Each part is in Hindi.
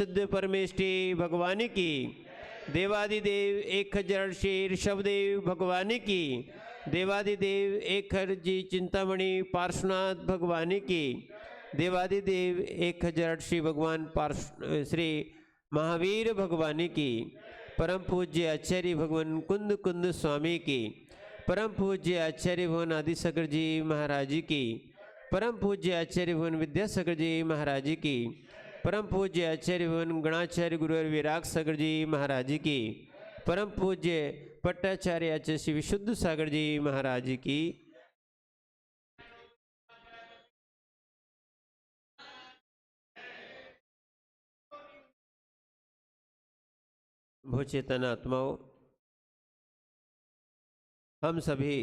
सिद्ध परमेष्टि भगवान की, देवादिदेव एक हजार शेर ऋषभदेव भगवान की, देवादिदेव एक जी चिंतामणि पार्श्वनाथ भगवान की, देवादिदेव एक हजार श्री भगवान श्री महावीर भगवान की, परम पूज्य आचार्य भगवान कुंद कुंद स्वामी की, परम पूज्य आचार्य भगवान आदिशंकर जी महाराज की, परम पूज्य आचार्य भगवान विद्यासागर जी महाराज की, परम पूज्य आचार्य भगवान गणाचार्य गुरुवर विराग सागर जी महाराज की, परम पूज्य पट्टाचार्य आचार्य श्री विशुद्ध सागर जी महाराज की, भूचेतन आत्माओं, हम सभी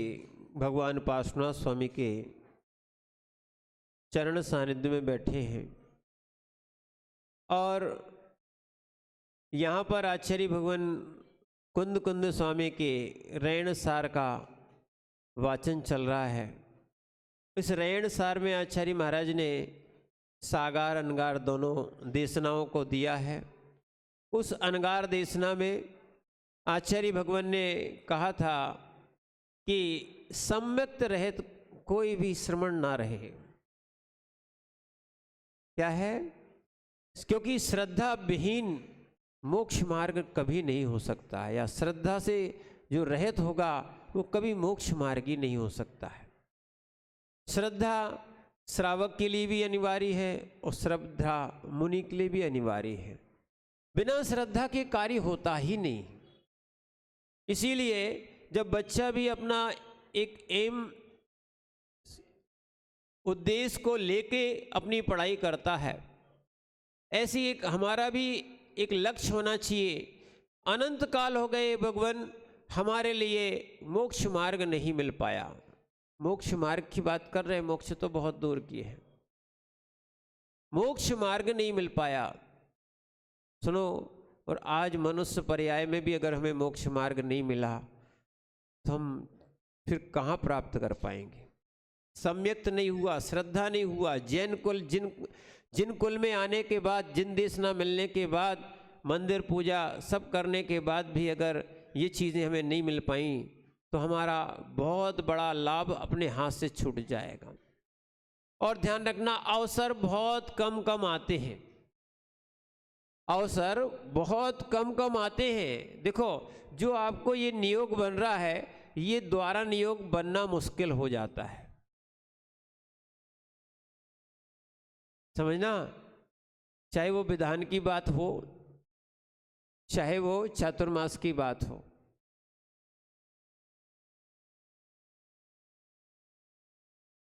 भगवान पार्श्वनाथ स्वामी के चरण सानिध्य में बैठे हैं और यहाँ पर आचार्य भगवान कुंद कुंद स्वामी के रैण सार का वाचन चल रहा है। इस रैण सार में आचार्य महाराज ने सागार अनगार दोनों देशनाओं को दिया है। उस अनगार देशना में आचार्य भगवान ने कहा था कि सम्यक्त रहित कोई भी श्रवण ना रहे। क्या है? क्योंकि श्रद्धा विहीन मोक्ष मार्ग कभी नहीं हो सकता है, या श्रद्धा से जो रहित होगा वो कभी मोक्ष मार्गी नहीं हो सकता है। श्रद्धा श्रावक के लिए भी अनिवार्य है और श्रद्धा मुनि के लिए भी अनिवार्य है। बिना श्रद्धा के कार्य होता ही नहीं। इसीलिए जब बच्चा भी अपना एक एम उद्देश्य को लेके अपनी पढ़ाई करता है, ऐसी एक हमारा भी एक लक्ष्य होना चाहिए। अनंत काल हो गए भगवान, हमारे लिए मोक्ष मार्ग नहीं मिल पाया। मोक्ष मार्ग की बात कर रहे हैं, मोक्ष तो बहुत दूर की है। मोक्ष मार्ग नहीं मिल पाया। सुनो, और आज मनुष्य पर्याय में भी अगर हमें मोक्ष मार्ग नहीं मिला तो हम फिर कहाँ प्राप्त कर पाएंगे? सम्यक्त नहीं हुआ, श्रद्धा नहीं हुआ। जैन कुल जिन कुल में आने के बाद, जिन देश ना मिलने के बाद, मंदिर पूजा सब करने के बाद भी अगर ये चीज़ें हमें नहीं मिल पाई तो हमारा बहुत बड़ा लाभ अपने हाथ से छूट जाएगा। और ध्यान रखना, अवसर बहुत कम कम आते हैं। अवसर बहुत कम कम आते हैं। देखो, जो आपको ये नियोग बन रहा है, ये द्वारा नियोग बनना मुश्किल हो जाता है। समझना, चाहे वो विधान की बात हो, चाहे वो चातुर्मास की बात हो,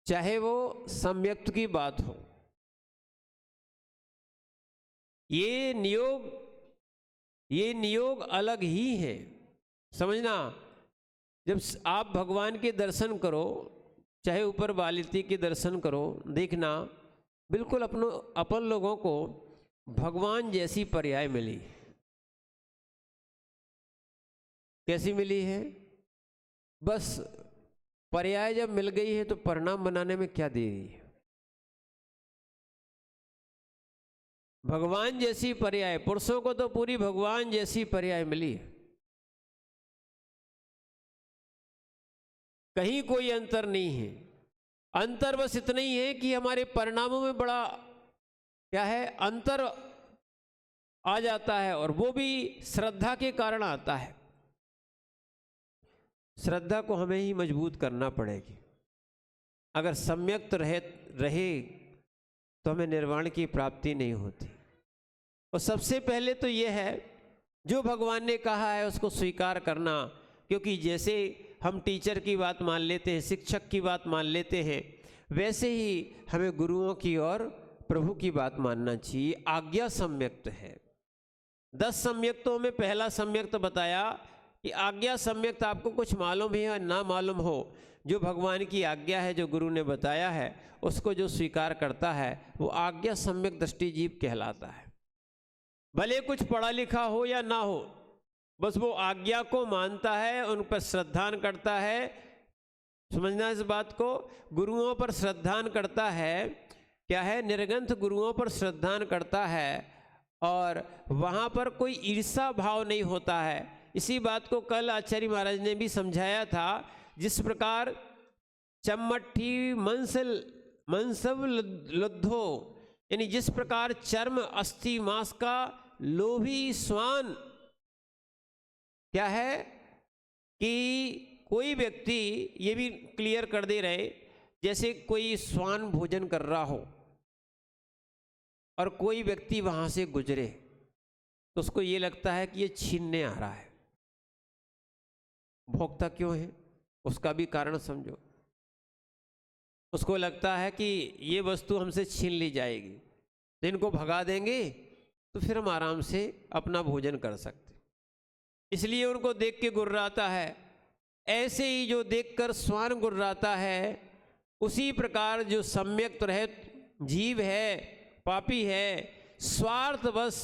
चाहे वो सम्यक्त की बात हो, ये नियोग अलग ही है। समझना, जब आप भगवान के दर्शन करो, चाहे ऊपर बालिती के दर्शन करो, देखना बिल्कुल अपन लोगों को भगवान जैसी पर्याय मिली। कैसी मिली है? बस पर्याय जब मिल गई है तो परिणाम बनाने में क्या देरी है? भगवान जैसी पर्याय, पुरुषों को तो पूरी भगवान जैसी पर्याय मिली है। कहीं कोई अंतर नहीं है। अंतर बस इतना ही है कि हमारे परिणामों में बड़ा क्या है, अंतर आ जाता है, और वो भी श्रद्धा के कारण आता है। श्रद्धा को हमें ही मजबूत करना पड़ेगी। अगर सम्यक्त रहे तो हमें निर्वाण की प्राप्ति नहीं होती। और सबसे पहले तो यह है, जो भगवान ने कहा है उसको स्वीकार करना। क्योंकि जैसे हम टीचर की बात मान लेते हैं, शिक्षक की बात मान लेते हैं, वैसे ही हमें गुरुओं की और प्रभु की बात मानना चाहिए। आज्ञा सम्यक्त है। 10 सम्यक्तों में पहला सम्यक्त बताया कि आज्ञा सम्यक्त। आपको कुछ मालूम है या ना मालूम हो, जो भगवान की आज्ञा है, जो गुरु ने बताया है, उसको जो स्वीकार करता है वो आज्ञा सम्यक दृष्टि जीव कहलाता है। भले कुछ पढ़ा लिखा हो या ना हो, बस वो आज्ञा को मानता है, उन पर श्रद्धान करता है। समझना इस बात को, गुरुओं पर श्रद्धान करता है। क्या है? निर्ग्रंथ गुरुओं पर श्रद्धान करता है और वहाँ पर कोई ईर्षा भाव नहीं होता है। इसी बात को कल आचार्य महाराज ने भी समझाया था। जिस प्रकार चम्मट्ठी मनसव लद्धो, यानी जिस प्रकार चर्म अस्थि मांस का लोभी श्वान क्या है कि कोई व्यक्ति, ये भी क्लियर कर दे रहे, जैसे कोई श्वान भोजन कर रहा हो और कोई व्यक्ति वहां से गुजरे तो उसको ये लगता है कि ये छीनने आ रहा है। भोगता क्यों है, उसका भी कारण समझो। उसको लगता है कि ये वस्तु हमसे छीन ली जाएगी, तो इनको भगा देंगे तो फिर हम आराम से अपना भोजन कर सकते, इसलिए उनको देख के गुर्राता है। ऐसे ही जो देखकर श्वान गुर्राता है, उसी प्रकार जो सम्यक रहित जीव है, पापी है, स्वार्थवश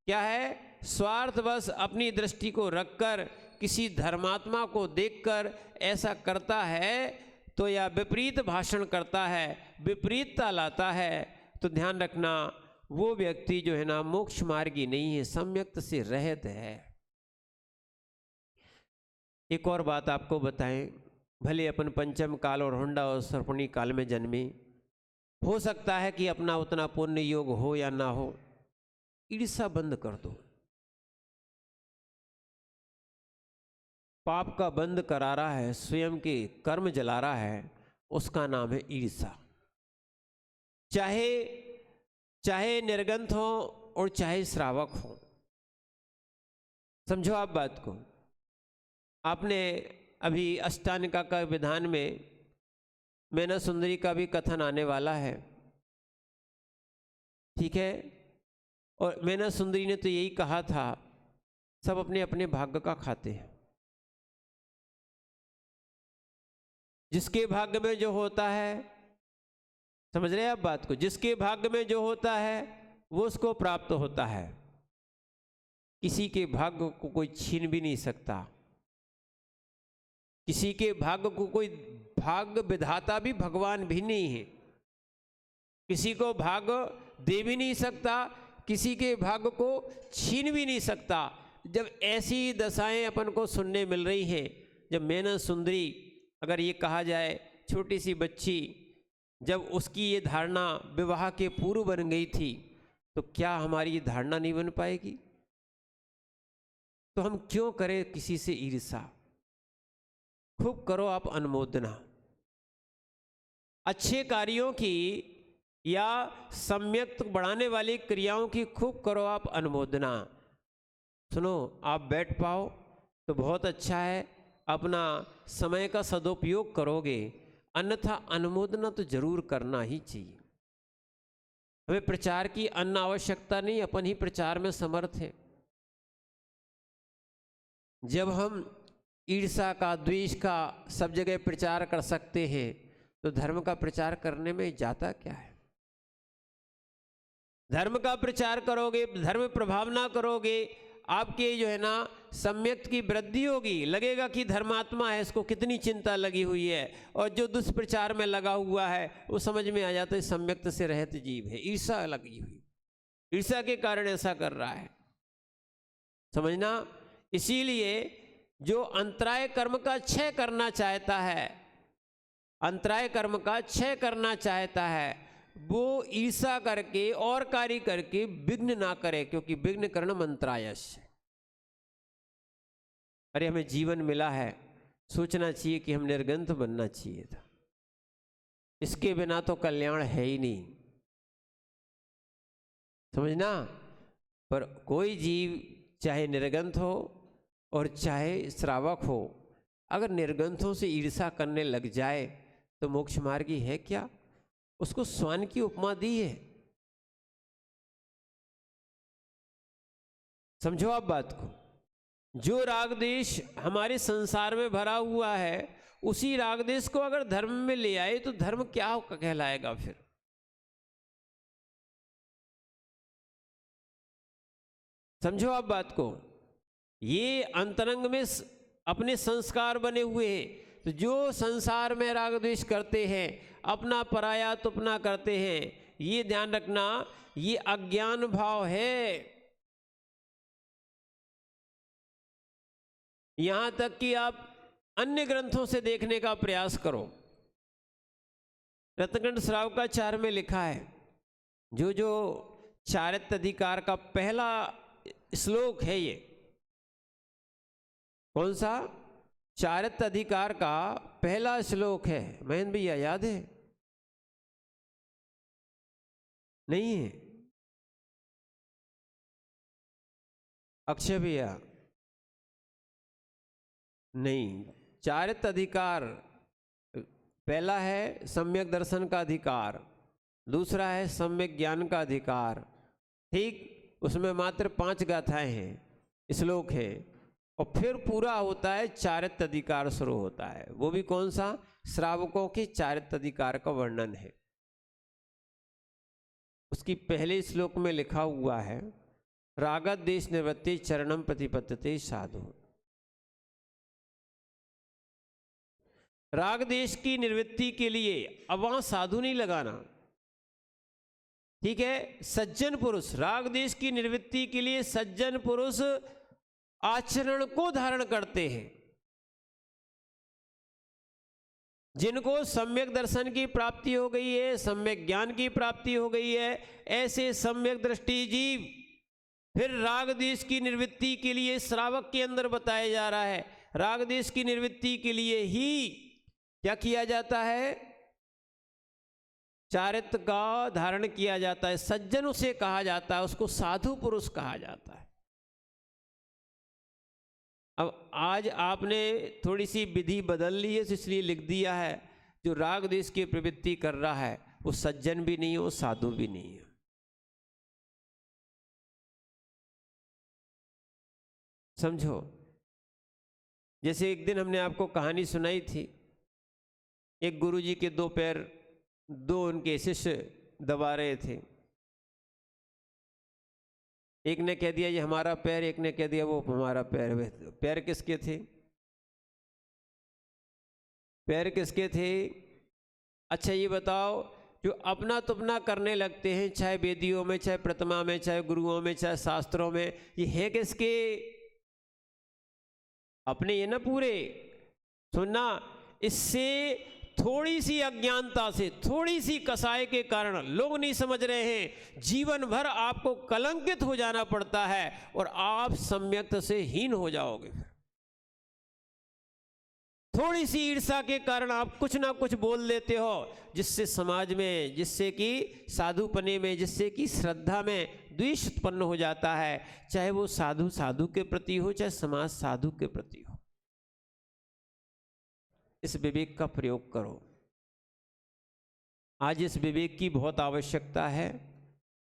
क्या है, स्वार्थवश अपनी दृष्टि को रखकर किसी धर्मात्मा को देखकर ऐसा करता है, तो या विपरीत भाषण करता है, विपरीतता लाता है, तो ध्यान रखना वो व्यक्ति जो है ना मोक्ष मार्गी नहीं है, सम्यक्त से रहित है। एक और बात आपको बताएं, भले अपन पंचम काल और होंडा और सर्पणी काल में जन्मे, हो सकता है कि अपना उतना पुण्य योग हो या ना हो, ईर्षा बंद कर दो। पाप का बंद करा रहा है, स्वयं के कर्म जला रहा है, उसका नाम है ईर्षा। चाहे निर्गंथ हो और चाहे श्रावक हो। समझो आप बात को। आपने अभी अष्टानिका का विधान में मैना सुंदरी का भी कथन आने वाला है, ठीक है। और मैना सुंदरी ने तो यही कहा था, सब अपने अपने भाग्य का खाते हैं। जिसके भाग्य में जो होता है, समझ रहे हैं आप बात को, जिसके भाग्य में जो होता है वो उसको प्राप्त होता है। किसी के भाग्य को कोई छीन भी नहीं सकता, किसी के भाग्य को कोई भाग्य विधाता भी भगवान भी नहीं है, किसी को भाग्य दे भी नहीं सकता, किसी के भाग्य को छीन भी नहीं सकता। जब ऐसी दशाएं अपन को सुनने मिल रही हैं, जब मैना सुंदरी, अगर ये कहा जाए छोटी सी बच्ची, जब उसकी ये धारणा विवाह के पूर्व बन गई थी, तो क्या हमारी ये धारणा नहीं बन पाएगी? तो हम क्यों करें किसी से ईर्षा? खूब करो आप अनुमोदना, अच्छे कार्यों की या सम्यक बढ़ाने वाली क्रियाओं की खूब करो आप अनुमोदना। सुनो, आप बैठ पाओ तो बहुत अच्छा है, अपना समय का सदुपयोग करोगे, अन्यथा अनुमोदना तो जरूर करना ही चाहिए। हमें प्रचार की अन्य आवश्यकता नहीं, अपन ही प्रचार में समर्थ है। जब हम ईर्षा का, द्वेष का सब जगह प्रचार कर सकते हैं, तो धर्म का प्रचार करने में जाता क्या है? धर्म का प्रचार करोगे, धर्म प्रभाव ना करोगे, आपके जो है ना सम्यक की वृद्धि होगी, लगेगा कि धर्मात्मा है, इसको कितनी चिंता लगी हुई है। और जो दुष्प्रचार में लगा हुआ है वो समझ में आ जाता है सम्यक्त से रहित जीव है, ईर्षा लगी हुई, ईर्षा के कारण ऐसा कर रहा है, समझना। इसीलिए जो अंतराय कर्म का क्षय करना चाहता है, अंतराय कर्म का क्षय करना चाहता है, वो ईर्षा करके और कार्य करके विघ्न ना करे, क्योंकि विघ्न करणम अंतरायस्य। अरे हमें जीवन मिला है, सोचना चाहिए कि हम निर्गंथ बनना चाहिए था, इसके बिना तो कल्याण है ही नहीं, समझना। पर कोई जीव चाहे निर्गंथ हो और चाहे श्रावक हो, अगर निर्गंथों से ईर्षा करने लग जाए तो मोक्ष मार्गी है क्या? उसको श्वान की उपमा दी है, समझो आप बात को। जो राग देश हमारे संसार में भरा हुआ है, उसी राग देश को अगर धर्म में ले आए तो धर्म क्या कहलाएगा फिर? समझो आप बात को। ये अंतरंग में अपने संस्कार बने हुए हैं, तो जो संसार में राग द्वेष करते हैं, अपना पराया तुपना करते हैं, ये ध्यान रखना, ये अज्ञान भाव है। यहां तक कि आप अन्य ग्रंथों से देखने का प्रयास करो। रत्नखंड श्रावकाचार्य में लिखा है, जो चारित्र्य अधिकार का पहला श्लोक है, ये कौन सा? चारित्र्य अधिकार का पहला श्लोक है। महेंद्र भैया याद है? नहीं है? अक्षय भैया? नहीं। चारित्र्य अधिकार पहला है सम्यक दर्शन का अधिकार, दूसरा है सम्यक ज्ञान का अधिकार। ठीक, उसमें मात्र 5 गाथाएं हैं, श्लोक है, और फिर पूरा होता है चारित्र्य अधिकार शुरू होता है। वो भी कौन सा? श्रावकों के चारित्र्य अधिकार का वर्णन है। उसकी पहले श्लोक में लिखा हुआ है, रागद्वेष निवृत्ति चरणम प्रतिपद्यते साधु। राग देश की निवृत्ति के लिए, अब वहां साधु नहीं लगाना, ठीक है? सज्जन पुरुष, राग देश की निवृत्ति के लिए सज्जन पुरुष आचरण को धारण करते हैं। जिनको सम्यक दर्शन की प्राप्ति हो गई है, सम्यक ज्ञान की प्राप्ति हो गई है, ऐसे सम्यक दृष्टि जीव फिर राग देश की निवृत्ति के लिए श्रावक के अंदर बताया जा रहा है। राग देश की निवृत्ति के लिए ही क्या किया जाता है? चारित्र्य का धारण किया जाता है। सज्जन उसे कहा जाता है, उसको साधु पुरुष कहा जाता है। अब आज आपने थोड़ी सी विधि बदल ली है, इसलिए लिख दिया है जो राग देश की प्रवृत्ति कर रहा है वो सज्जन भी नहीं है, वो साधु भी नहीं है। समझो, जैसे एक दिन हमने आपको कहानी सुनाई थी, एक गुरुजी के 2 पैर 2 उनके शिष्य दबा रहे थे। एक ने कह दिया ये हमारा पैर, एक ने कह दिया वो हमारा पैर। पैर किसके थे? पैर किसके थे? अच्छा ये बताओ, जो अपना तुपना करने लगते हैं, चाहे वेदियों में, चाहे प्रतिमा में, चाहे गुरुओं में, चाहे शास्त्रों में, ये है किसके? अपने ये ना पूरे। सुनना, इससे थोड़ी सी अज्ञानता से, थोड़ी सी कसाई के कारण लोग नहीं समझ रहे हैं, जीवन भर आपको कलंकित हो जाना पड़ता है और आप सम्यक्त से हीन हो जाओगे। थोड़ी सी ईर्ष्या के कारण आप कुछ ना कुछ बोल देते हो, जिससे समाज में, जिससे कि साधुपने में, जिससे कि श्रद्धा में द्वेष उत्पन्न हो जाता है, चाहे वो साधु साधु के प्रति हो, चाहे समाज साधु के प्रति हो। इस विवेक का प्रयोग करो। आज इस विवेक की बहुत आवश्यकता है,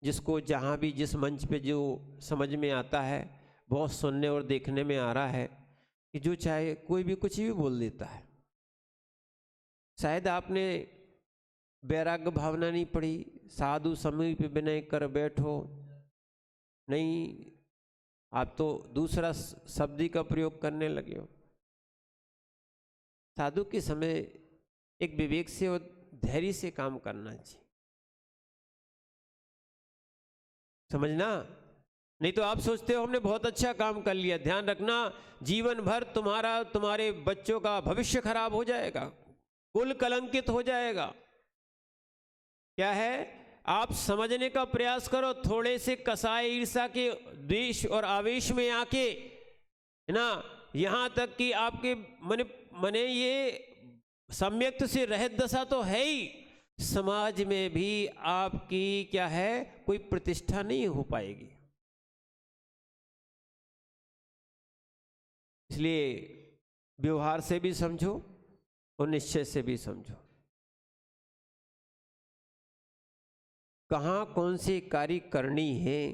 जिसको जहाँ भी जिस मंच पे जो समझ में आता है, बहुत सुनने और देखने में आ रहा है कि जो चाहे कोई भी कुछ भी बोल देता है। शायद आपने वैराग्य भावना नहीं पढ़ी, साधु समीप विनय कर बैठो, नहीं, आप तो दूसरा शब्द का प्रयोग करने लगे हो। साधु के समय एक विवेक से और धैर्य से काम करना चाहिए, समझना। नहीं तो आप सोचते हो हमने बहुत अच्छा काम कर लिया। ध्यान रखना, जीवन भर तुम्हारे बच्चों का भविष्य खराब हो जाएगा, कुल कलंकित हो जाएगा। क्या है? आप समझने का प्रयास करो। थोड़े से कसाय ईर्ष्या के द्वेष और आवेश में आके, है ना, यहां तक कि आपके मने ये सम्यक्त से रहित दशा तो है ही, समाज में भी आपकी क्या है, कोई प्रतिष्ठा नहीं हो पाएगी। इसलिए व्यवहार से भी समझो और निश्चय से भी समझो, कहाँ कौन सी कार्य करनी है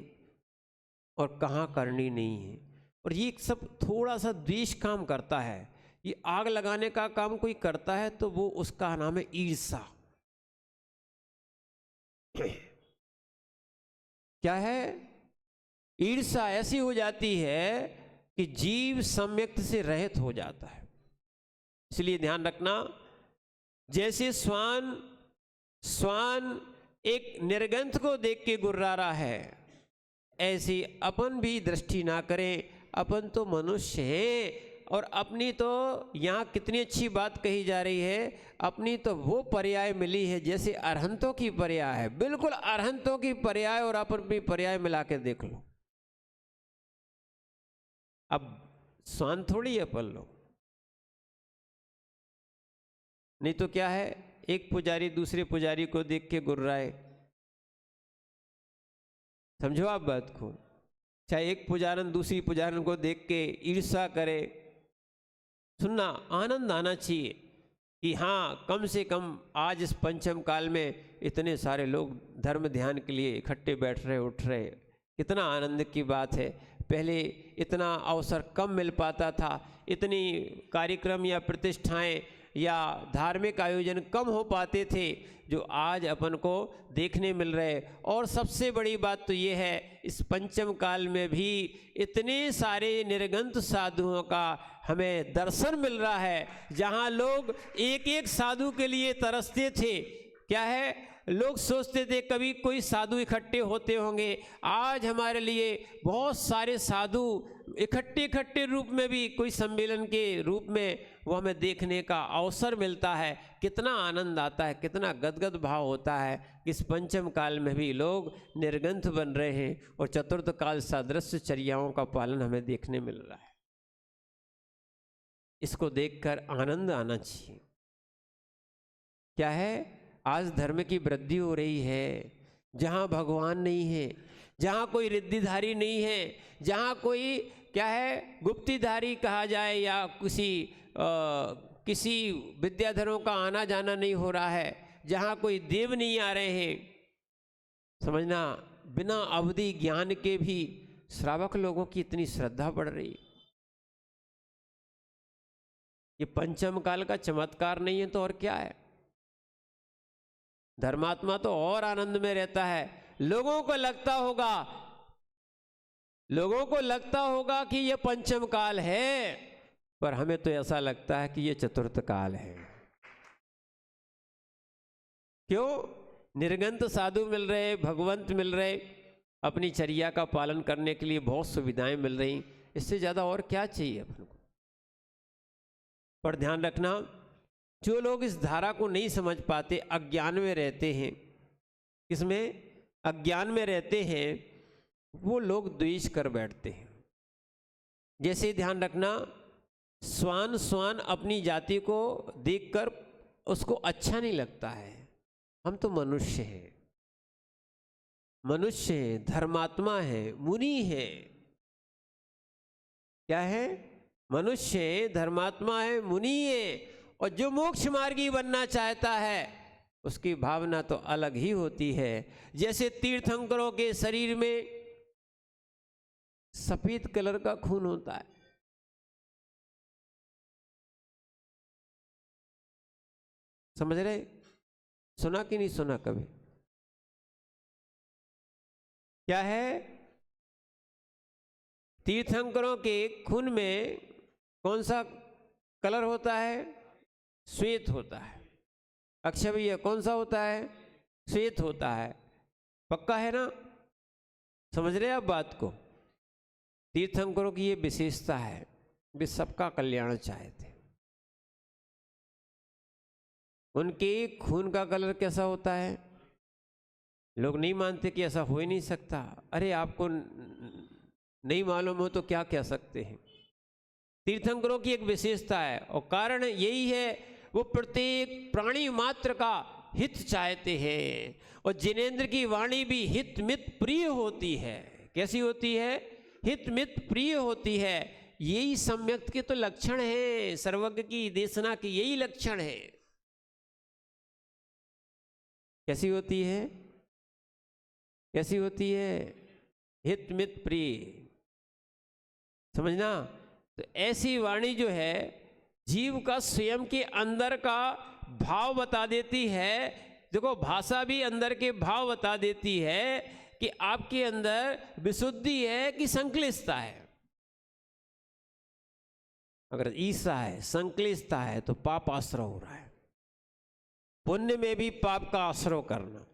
और कहाँ करनी नहीं है। और ये सब थोड़ा सा द्वेष काम करता है। ये आग लगाने का काम कोई करता है तो वो उसका नाम है ईर्ष्या। क्या है? ईर्ष्या ऐसी हो जाती है कि जीव सम्यक्त से रहित हो जाता है। इसलिए ध्यान रखना, जैसे श्वान एक निर्गंथ को देख के गुर्रा रहा है, ऐसी अपन भी दृष्टि ना करें। अपन तो मनुष्य हैं और अपनी तो यहाँ कितनी अच्छी बात कही जा रही है, अपनी तो वो पर्याय मिली है जैसे अरहंतों की पर्याय है, बिल्कुल अरहंतों की पर्याय और अपनी पर्याय मिला के देख लो। अब स्वान थोड़ी है पल लो, नहीं तो क्या है, एक पुजारी दूसरे पुजारी को देख के गुर्राए। समझो आप बात को, चाहे एक पुजारन दूसरी पुजारन को देख के ईर्ष्या करे। सुनना, आनंद आना चाहिए कि हाँ, कम से कम आज इस पंचम काल में इतने सारे लोग धर्म ध्यान के लिए इकट्ठे बैठ रहे उठ रहे, कितना आनंद की बात है। पहले इतना अवसर कम मिल पाता था, इतनी कार्यक्रम या प्रतिष्ठाएं या धार्मिक आयोजन कम हो पाते थे, जो आज अपन को देखने मिल रहे। और सबसे बड़ी बात तो ये है, इस पंचम काल में भी इतने सारे निर्गंत साधुओं का हमें दर्शन मिल रहा है, जहाँ लोग एक एक साधु के लिए तरसते थे। क्या है, लोग सोचते थे कभी कोई साधु इकट्ठे होते होंगे, आज हमारे लिए बहुत सारे साधु इकट्ठे रूप में भी कोई सम्मेलन के रूप में वो हमें देखने का अवसर मिलता है। कितना आनंद आता है, कितना गदगद भाव होता है। इस पंचम काल में भी लोग निर्गंथ बन रहे हैं और चतुर्थ काल सादृश्य चर्याओं का पालन हमें देखने मिल रहा है। इसको देखकर आनंद आना चाहिए। क्या है, आज धर्म की वृद्धि हो रही है, जहाँ भगवान नहीं है, जहाँ कोई रिद्धिधारी नहीं है, जहाँ कोई क्या है गुप्तिधारी कहा जाए या किसी विद्याधरों का आना जाना नहीं हो रहा है, जहाँ कोई देव नहीं आ रहे हैं। समझना, बिना अवधि ज्ञान के भी श्रावक लोगों की इतनी श्रद्धा बढ़ रही। ये पंचम काल का चमत्कार नहीं है तो और क्या है। धर्मात्मा तो और आनंद में रहता है। लोगों को लगता होगा कि ये पंचम काल है, पर हमें तो ऐसा लगता है कि ये चतुर्थ काल है। क्यों? निर्गंत साधु मिल रहे, भगवंत मिल रहे, अपनी चर्या का पालन करने के लिए बहुत सुविधाएं मिल रही। इससे ज्यादा और क्या चाहिए अपन को। पर ध्यान रखना, जो लोग इस धारा को नहीं समझ पाते, अज्ञान में रहते हैं, इसमें अज्ञान में रहते हैं, वो लोग द्वेष कर बैठते हैं। जैसे ध्यान रखना, स्वान अपनी जाति को देखकर उसको अच्छा नहीं लगता है। हम तो मनुष्य हैं, धर्मात्मा है, मुनि है। क्या है? मनुष्य है, धर्मात्मा है, मुनि है। और जो मोक्ष मार्गी बनना चाहता है, उसकी भावना तो अलग ही होती है। जैसे तीर्थंकरों के शरीर में सफेद कलर का खून होता है, समझ रहे? सुना कि नहीं सुना कभी? क्या है? तीर्थंकरों के खून में कौन सा कलर होता है? श्वेत होता है। अक्षय भैया, कौन सा होता है? श्वेत होता है। पक्का है ना? समझ रहे आप बात को? तीर्थंकरों की ये विशेषता है, वे सबका कल्याण चाहते। उनके खून का कलर कैसा होता है? लोग नहीं मानते कि ऐसा हो ही नहीं सकता। अरे आपको नहीं मालूम हो तो क्या कह सकते हैं। तीर्थंकरों की एक विशेषता है और कारण यही है, वो प्रत्येक प्राणी मात्र का हित चाहते हैं। और जिनेंद्र की वाणी भी हित मित प्रिय होती है। कैसी होती है? हित मित प्रिय होती है। यही सम्यक के तो लक्षण है, सर्वज्ञ की देशना के यही लक्षण है। कैसी होती है? कैसी होती है? हित मित प्रिय। समझना, तो ऐसी वाणी जो है जीव का स्वयं के अंदर का भाव बता देती है। देखो, भाषा भी अंदर के भाव बता देती है कि आपके अंदर विशुद्धि है कि संक्लिष्टता है। अगर ईर्ष्या है, संक्लिष्टता है, तो पाप आश्रय हो रहा है। पुण्य में भी पाप का आश्रय करना।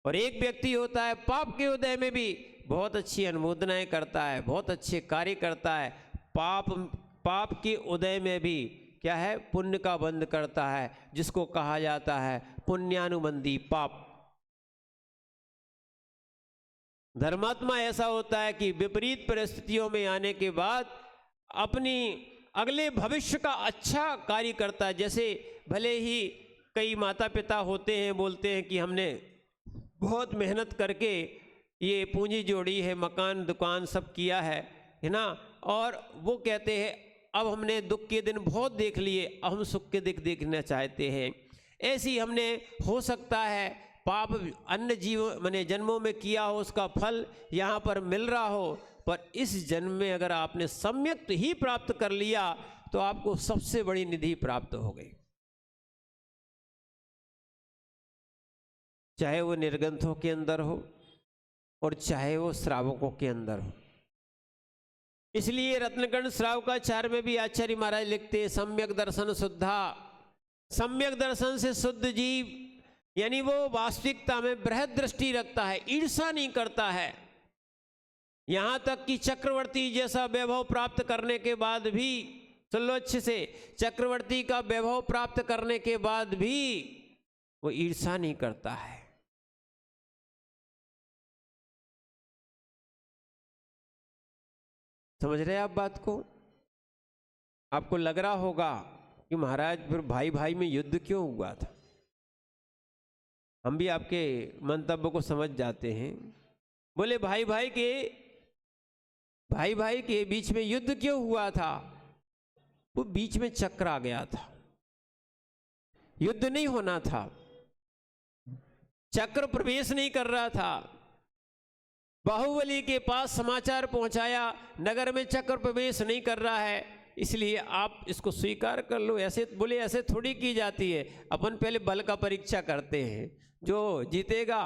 और एक व्यक्ति होता है पाप के उदय में भी बहुत अच्छी अनुमोदनाएं करता है, बहुत अच्छे कार्य करता है, पाप के उदय में भी क्या है, पुण्य का बंध करता है, जिसको कहा जाता है पुण्यानुबंधी पाप। धर्मात्मा ऐसा होता है कि विपरीत परिस्थितियों में आने के बाद अपनी अगले भविष्य का अच्छा कार्य करता है। जैसे भले ही कई माता पिता होते हैं, बोलते हैं कि हमने बहुत मेहनत करके ये पूंजी जोड़ी है, मकान दुकान सब किया है ना, और वो कहते हैं अब हमने दुख के दिन बहुत देख लिए, अब हम सुख के दिन देखना चाहते हैं। ऐसी हमने हो सकता है पाप अन्य जीव माने जन्मों में किया हो, उसका फल यहाँ पर मिल रहा हो, पर इस जन्म में अगर आपने सम्यक ही प्राप्त कर लिया तो आपको सबसे बड़ी निधि प्राप्त हो गई, चाहे वो निर्गंथों के अंदर हो और चाहे वो श्रावकों के अंदर हो। इसलिए रत्नगण श्रावकाचार्य में भी आचार्य महाराज लिखते हैं, सम्यक दर्शन शुद्धा, सम्यक दर्शन से शुद्ध जीव यानी वो वास्तविकता में बृहद दृष्टि रखता है, ईर्षा नहीं करता है। यहां तक कि चक्रवर्ती जैसा वैभव प्राप्त करने के बाद भी, सुन लो अच्छे से, चक्रवर्ती का वैभव प्राप्त करने के बाद भी वो ईर्षा नहीं करता है। समझ रहे हैं आप बात को? आपको लग रहा होगा कि महाराज फिर भाई भाई में युद्ध क्यों हुआ था। हम भी आपके मंतव्य को समझ जाते हैं। बोले भाई भाई के बीच में युद्ध क्यों हुआ था? वो बीच में चक्र आ गया था, युद्ध नहीं होना था, चक्र प्रवेश नहीं कर रहा था। बाहुबली के पास समाचार पहुंचाया नगर में चक्र प्रवेश नहीं कर रहा है, इसलिए आप इसको स्वीकार कर लो। ऐसे बोले ऐसे थोड़ी की जाती है, अपन पहले बल का परीक्षा करते हैं, जो जीतेगा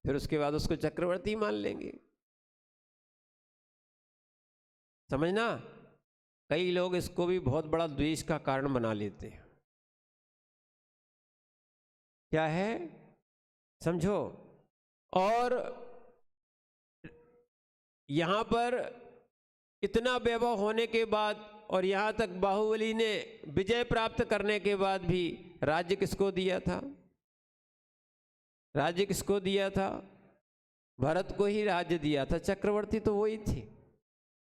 फिर उसके बाद उसको चक्रवर्ती मान लेंगे। समझना, कई लोग इसको भी बहुत बड़ा द्वेष का कारण बना लेते हैं। क्या है समझो। और यहां पर इतना वैभव होने के बाद और यहां तक बाहुबली ने विजय प्राप्त करने के बाद भी राज्य किसको दिया था? राज्य किसको दिया था? भरत को ही राज्य दिया था। चक्रवर्ती तो वही थी,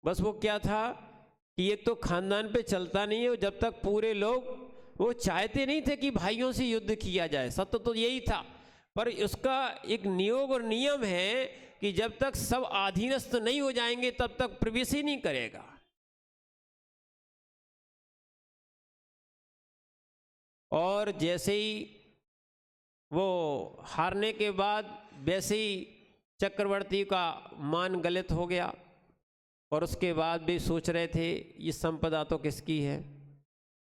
बस वो क्या था कि एक तो खानदान पे चलता नहीं है, जब तक पूरे लोग वो चाहते नहीं थे कि भाइयों से युद्ध किया जाए, सत्य तो यही था, पर उसका एक नियोग और नियम है कि जब तक सब अधीनस्थ नहीं हो जाएंगे तब तक प्रवेश ही नहीं करेगा। और जैसे ही वो हारने के बाद वैसे ही चक्रवर्ती का मान गलित हो गया, और उसके बाद भी सोच रहे थे ये संपदा तो किसकी है?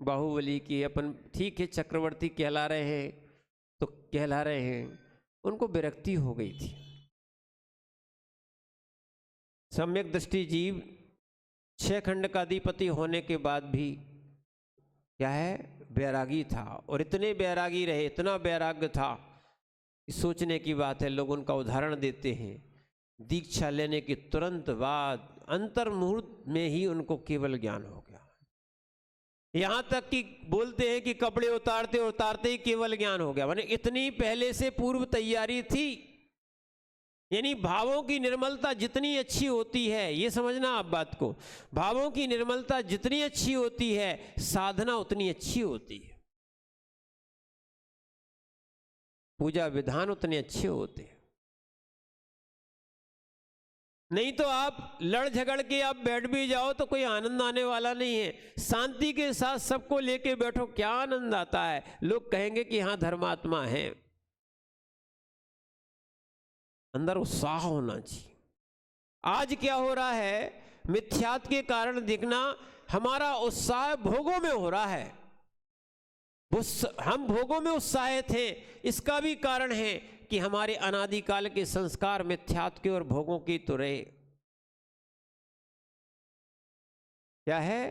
बाहुबली की। अपन ठीक है चक्रवर्ती कहला रहे हैं तो कहला रहे हैं, उनको विरक्ति हो गई थी। सम्यक दृष्टि जीव 6 खंड का अधिपति होने के बाद भी क्या है, बैरागी था, और इतने बैरागी रहे, इतना वैराग्य था, सोचने की बात है। लोग उनका उदाहरण देते हैं, दीक्षा लेने के तुरंत बाद अंतर मुहूर्त में ही उनको केवल ज्ञान हो गया। यहां तक कि बोलते हैं कि कपड़े उतारते उतारते ही केवल ज्ञान हो गया, माने इतनी पहले से पूर्व तैयारी थी। यानी भावों की निर्मलता जितनी अच्छी होती है, ये समझना आप बात को, भावों की निर्मलता जितनी अच्छी होती है साधना उतनी अच्छी होती है, पूजा विधान उतने अच्छे होते हैं। नहीं तो आप लड़ झगड़ के आप बैठ भी जाओ तो कोई आनंद आने वाला नहीं है। शांति के साथ सबको लेके बैठो, क्या आनंद आता है। लोग कहेंगे कि हाँ धर्मात्मा है, अंदर उत्साह होना चाहिए। आज क्या हो रहा है, मिथ्यात्व के कारण दिखना, हमारा उत्साह भोगों में हो रहा है। हम भोगों में उत्साहित हैं, इसका भी कारण है कि हमारे अनादिकाल के संस्कार मिथ्यात्व के और भोगों की तो रहे। क्या है,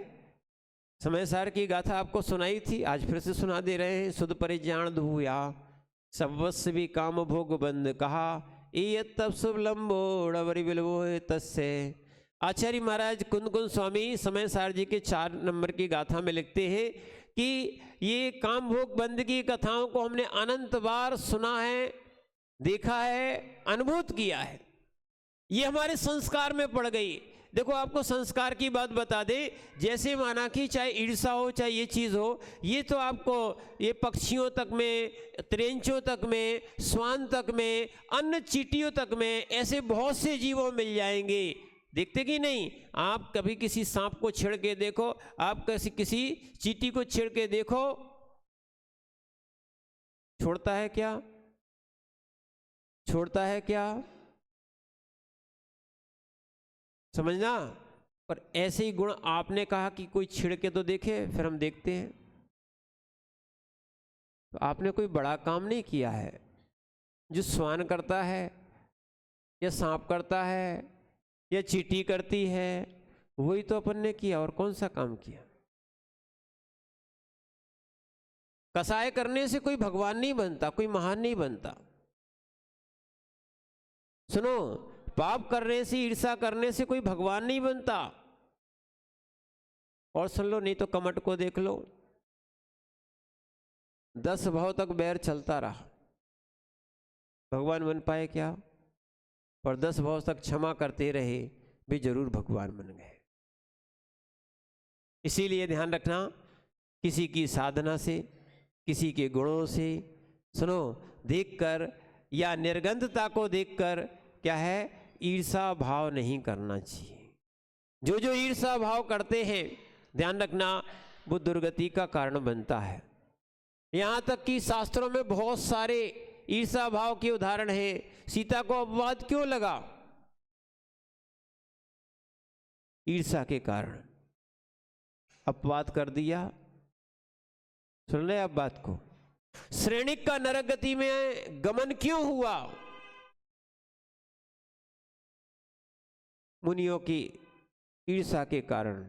समय सार की गाथा आपको सुनाई थी, आज फिर से सुना दे रहे हैं। सुध परिजान धूया सबवस्व भी काम भोग बंद कहा, तब शुभ लंबो डबरी बिलवो तस्य आचार्य महाराज कुंद कुंद स्वामी समय सार जी के 4 नंबर की गाथा में लिखते हैं कि ये काम भोग बंद की कथाओं को हमने अनंत बार सुना है, देखा है, अनुभूत किया है, ये हमारे संस्कार में पड़ गई। देखो आपको संस्कार की बात बता दे, जैसे माना कि चाहे ईर्षा हो चाहे ये चीज़ हो, ये तो आपको ये पक्षियों तक में, त्रेंचों तक में, स्वान तक में, अन्य चींटियों तक में, ऐसे बहुत से जीवों मिल जाएंगे। देखते कि नहीं? आप कभी किसी सांप को छेड़ के देखो, आप किसी चींटी को छेड़ के देखो, छोड़ता है क्या? छोड़ता है क्या? समझना। पर ऐसे ही गुण आपने कहा कि कोई छिड़ के तो देखे, फिर हम देखते हैं। तो आपने कोई बड़ा काम नहीं किया है। जो स्वान करता है या सांप करता है या चींटी करती है, वही तो अपन ने किया, और कौन सा काम किया। कसाय करने से कोई भगवान नहीं बनता, कोई महान नहीं बनता। सुनो, पाप करने से, ईर्षा करने से कोई भगवान नहीं बनता। और सुन लो, नहीं तो कमट को देख लो, 10 भाव तक बैर चलता रहा, भगवान बन पाए क्या? पर 10 भाव तक क्षमा करते रहे भी जरूर भगवान बन गए। इसीलिए ध्यान रखना, किसी की साधना से, किसी के गुणों से, सुनो, देखकर या निर्गंधता को देखकर क्या है, ईर्षा भाव नहीं करना चाहिए। जो ईर्षा भाव करते हैं, ध्यान रखना, वो दुर्गति का कारण बनता है। यहाँ तक कि शास्त्रों में बहुत सारे ईर्षा भाव के उदाहरण हैं। सीता को अपवाद क्यों लगा? ईर्षा के कारण अपवाद कर दिया। सुन रहे आप बात को? श्रेणिक का नरक गति में गमन क्यों हुआ? मुनियों की ईर्षा के कारण।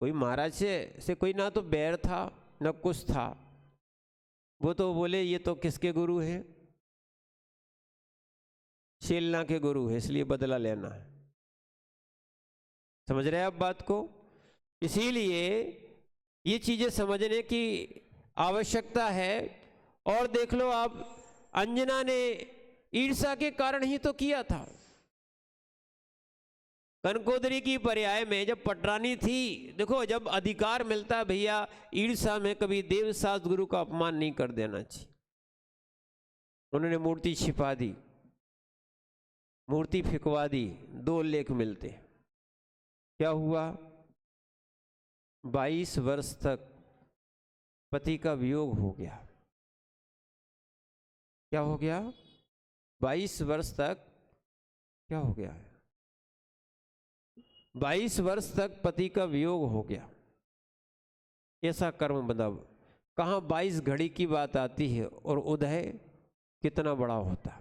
कोई महाराज से कोई ना तो बैर था न कुछ था, वो तो बोले ये तो किसके गुरु हैं? शेलना के गुरु है, इसलिए बदला लेना है। समझ रहे हैं आप बात को? इसीलिए ये चीजें समझने की आवश्यकता है। और देख लो आप, अंजना ने ईर्षा के कारण ही तो किया था। कनकोदरी की पर्याय में जब पटरानी थी, देखो जब अधिकार मिलता भैया, ईर्षा में कभी देव शास्त्र गुरु का अपमान नहीं कर देना चाहिए। उन्होंने मूर्ति छिपा दी, मूर्ति फिकवा दी, 2 लेख मिलते। क्या हुआ? 22 वर्ष तक पति का वियोग हो गया। क्या हो गया? 22 वर्ष तक क्या हो गया? 22 वर्ष तक पति का वियोग हो गया। ऐसा कर्म बंधा। कहाँ 22 घड़ी की बात आती है और उदय कितना बड़ा होता।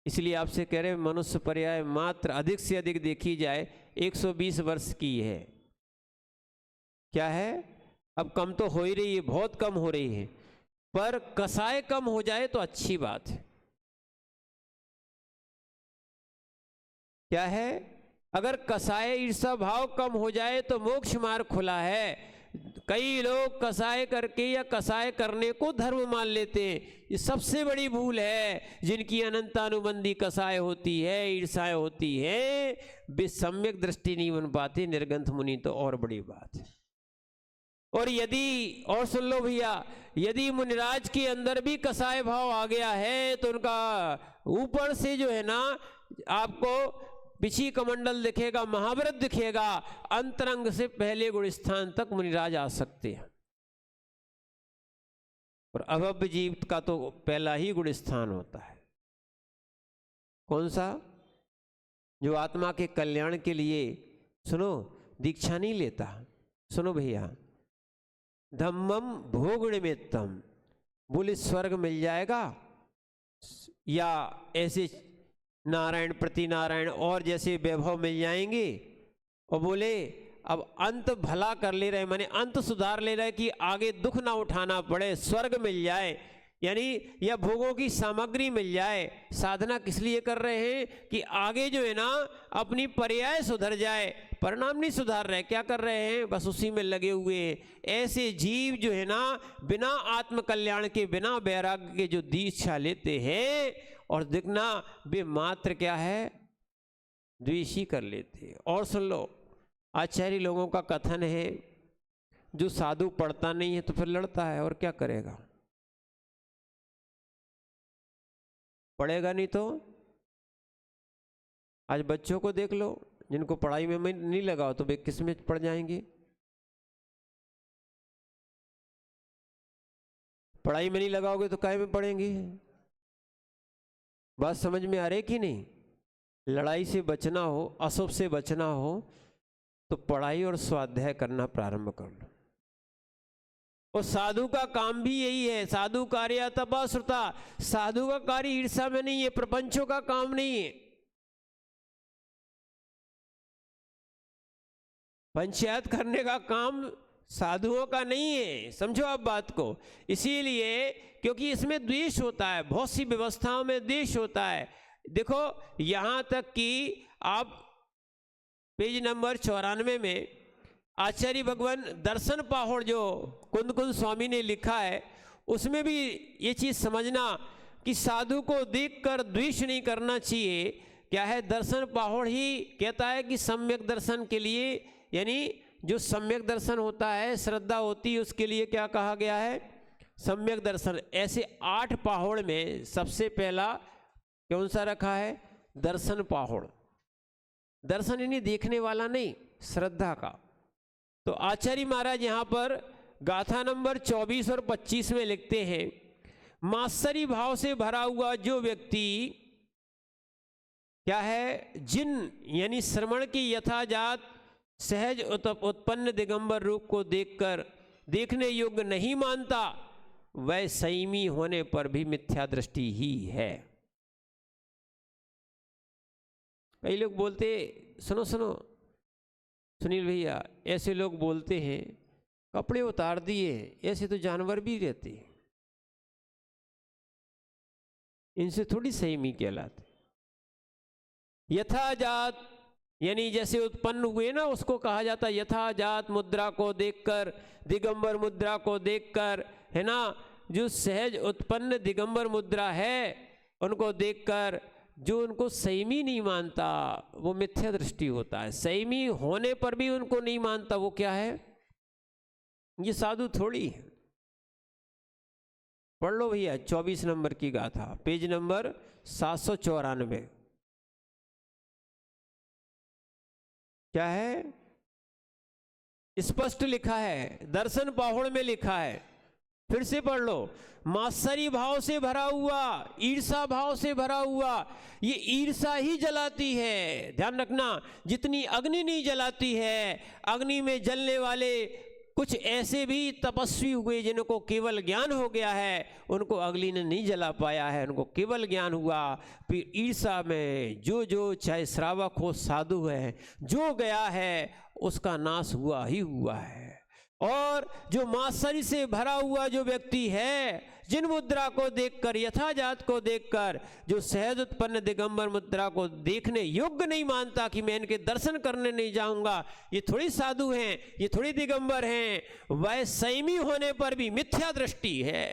इसलिए आपसे कह रहे हैं, मनुष्य पर्याय मात्र अधिक से अधिक देखी जाए 120 वर्ष की है। क्या है? अब कम तो हो ही रही है, बहुत कम हो रही है, पर कसाय कम हो जाए तो अच्छी बात है। क्या है? अगर कसाय ईर्षा भाव कम हो जाए तो मोक्ष मार्ग खुला है। कई लोग कसाय करके या कसाय करने को धर्म मान लेते हैं। ये सबसे बड़ी भूल है। जिनकी अनंतानुबंधी कसाय होती है, ईर्षाएं होती है, वे सम्यक दृष्टि नहीं बन पाती। निर्गंथ मुनि तो और बड़ी बात है। और यदि, और सुन लो भैया, यदि मुनिराज के अंदर भी कसाय भाव आ गया है तो उनका ऊपर से जो है ना, आपको पिछी कमंडल दिखेगा, महाव्रत दिखेगा, अंतरंग से पहले गुण स्थान तक मुनिराज आ सकते हैं। और अभव्य जीव का तो पहला ही गुण स्थान होता है। कौन सा? जो आत्मा के कल्याण के लिए, सुनो, दीक्षा नहीं लेता। सुनो भैया, धम्मम भोग निमित्तम, बोले स्वर्ग मिल जाएगा या ऐसे नारायण प्रति नारायण और जैसे वैभव मिल जाएंगे, और बोले अब अंत भला कर ले रहे, माने अंत सुधार ले रहे कि आगे दुख ना उठाना पड़े, स्वर्ग मिल जाए, यानी या भोगों की सामग्री मिल जाए। साधना किस लिए कर रहे हैं कि आगे जो है ना अपनी पर्याय सुधर जाए, परिणाम नहीं सुधार रहे, क्या कर रहे हैं, बस उसी में लगे हुए हैं। ऐसे जीव जो है ना बिना आत्मकल्याण के, बिना वैराग्य के जो दीक्षा लेते हैं और देखना वे मात्र क्या है, द्वेषी कर लेते हैं। और सुन लो, आचार्य लोगों का कथन है, जो साधु पढ़ता नहीं है तो फिर लड़ता है, और क्या करेगा, पढ़ेगा नहीं तो। आज बच्चों को देख लो, जिनको पढ़ाई में नहीं लगाओ तो वे किस में पढ़ जाएंगे। पढ़ाई में नहीं लगाओगे तो काय में पढ़ेंगे। बात समझ में आ रही कि नहीं। लड़ाई से बचना हो, अशुभ से बचना हो तो पढ़ाई और स्वाध्याय करना प्रारंभ कर लो। और साधु का काम भी यही है, साधु कार्य तपः श्रुता। साधु का कार्य ईर्षा में नहीं है, प्रपंचों का काम नहीं है, पंचायत करने का काम साधुओं का नहीं है। समझो आप बात को। इसीलिए क्योंकि इसमें द्वेष होता है, बहुत सी व्यवस्थाओं में द्वेष होता है। देखो यहां तक कि आप पेज नंबर 94 में आचार्य भगवान दर्शन पाहोड़ जो कुंद कुंद स्वामी ने लिखा है, उसमें भी ये चीज समझना कि साधु को देखकर द्वेष नहीं करना चाहिए। क्या है, दर्शन पाहोड़ ही कहता है कि सम्यक दर्शन के लिए, यानी जो सम्यक दर्शन होता है, श्रद्धा होती है, उसके लिए क्या कहा गया है, सम्यक दर्शन। ऐसे 8 पाहोड़ में सबसे पहला कौन सा रखा है, दर्शन पाहोड़। दर्शन यानी देखने वाला नहीं, श्रद्धा का। तो आचार्य महाराज यहां पर गाथा नंबर 24 और 25 में लिखते हैं, मात्सरी भाव से भरा हुआ जो व्यक्ति क्या है, जिन यानी श्रवण की यथाजात सहज उत्पन्न दिगंबर रूप को देखकर देखने योग्य नहीं मानता, वह संयमी होने पर भी मिथ्या दृष्टि ही है। कई लोग बोलते, सुनो सुनो सुनील भैया, ऐसे लोग बोलते हैं कपड़े उतार दिए, ऐसे तो जानवर भी रहते हैं, इनसे थोड़ी संयमी कहलाते। यथाजात यानी जैसे उत्पन्न हुए ना, उसको कहा जाता है यथाजात मुद्रा को देखकर, दिगंबर मुद्रा को देखकर, है ना, जो सहज उत्पन्न दिगंबर मुद्रा है उनको देखकर जो उनको संयमी नहीं मानता, वो मिथ्या दृष्टि होता है। संयमी होने पर भी उनको नहीं मानता, वो क्या है, ये साधु थोड़ी है। पढ़ लो भैया 24 नंबर की गाथा, पेज नंबर 794। क्या है, स्पष्ट लिखा है, दर्शन पाहुड़ में लिखा है। फिर से पढ़ लो, मात्सरी भाव से भरा हुआ, ईर्षा भाव से भरा हुआ। ये ईर्षा ही जलाती है, ध्यान रखना। जितनी अग्नि नहीं जलाती है, अग्नि में जलने वाले कुछ ऐसे भी तपस्वी हुए जिनको केवल ज्ञान हो गया है, उनको अग्नि ने नहीं जला पाया है, उनको केवल ज्ञान हुआ। फिर ईर्षा में जो जो चाहे श्रावक हो साधु है, जो गया है उसका नाश हुआ ही हुआ है। और जो मात्सरी से भरा हुआ जो व्यक्ति है, जिन मुद्रा को देखकर, यथाजात को देखकर, जो सहज उत्पन्न दिगंबर मुद्रा को देखने योग्य नहीं मानता कि मैं इनके दर्शन करने नहीं जाऊंगा, ये थोड़ी साधु हैं, ये थोड़ी दिगंबर हैं, वह संयमी होने पर भी मिथ्या दृष्टि है।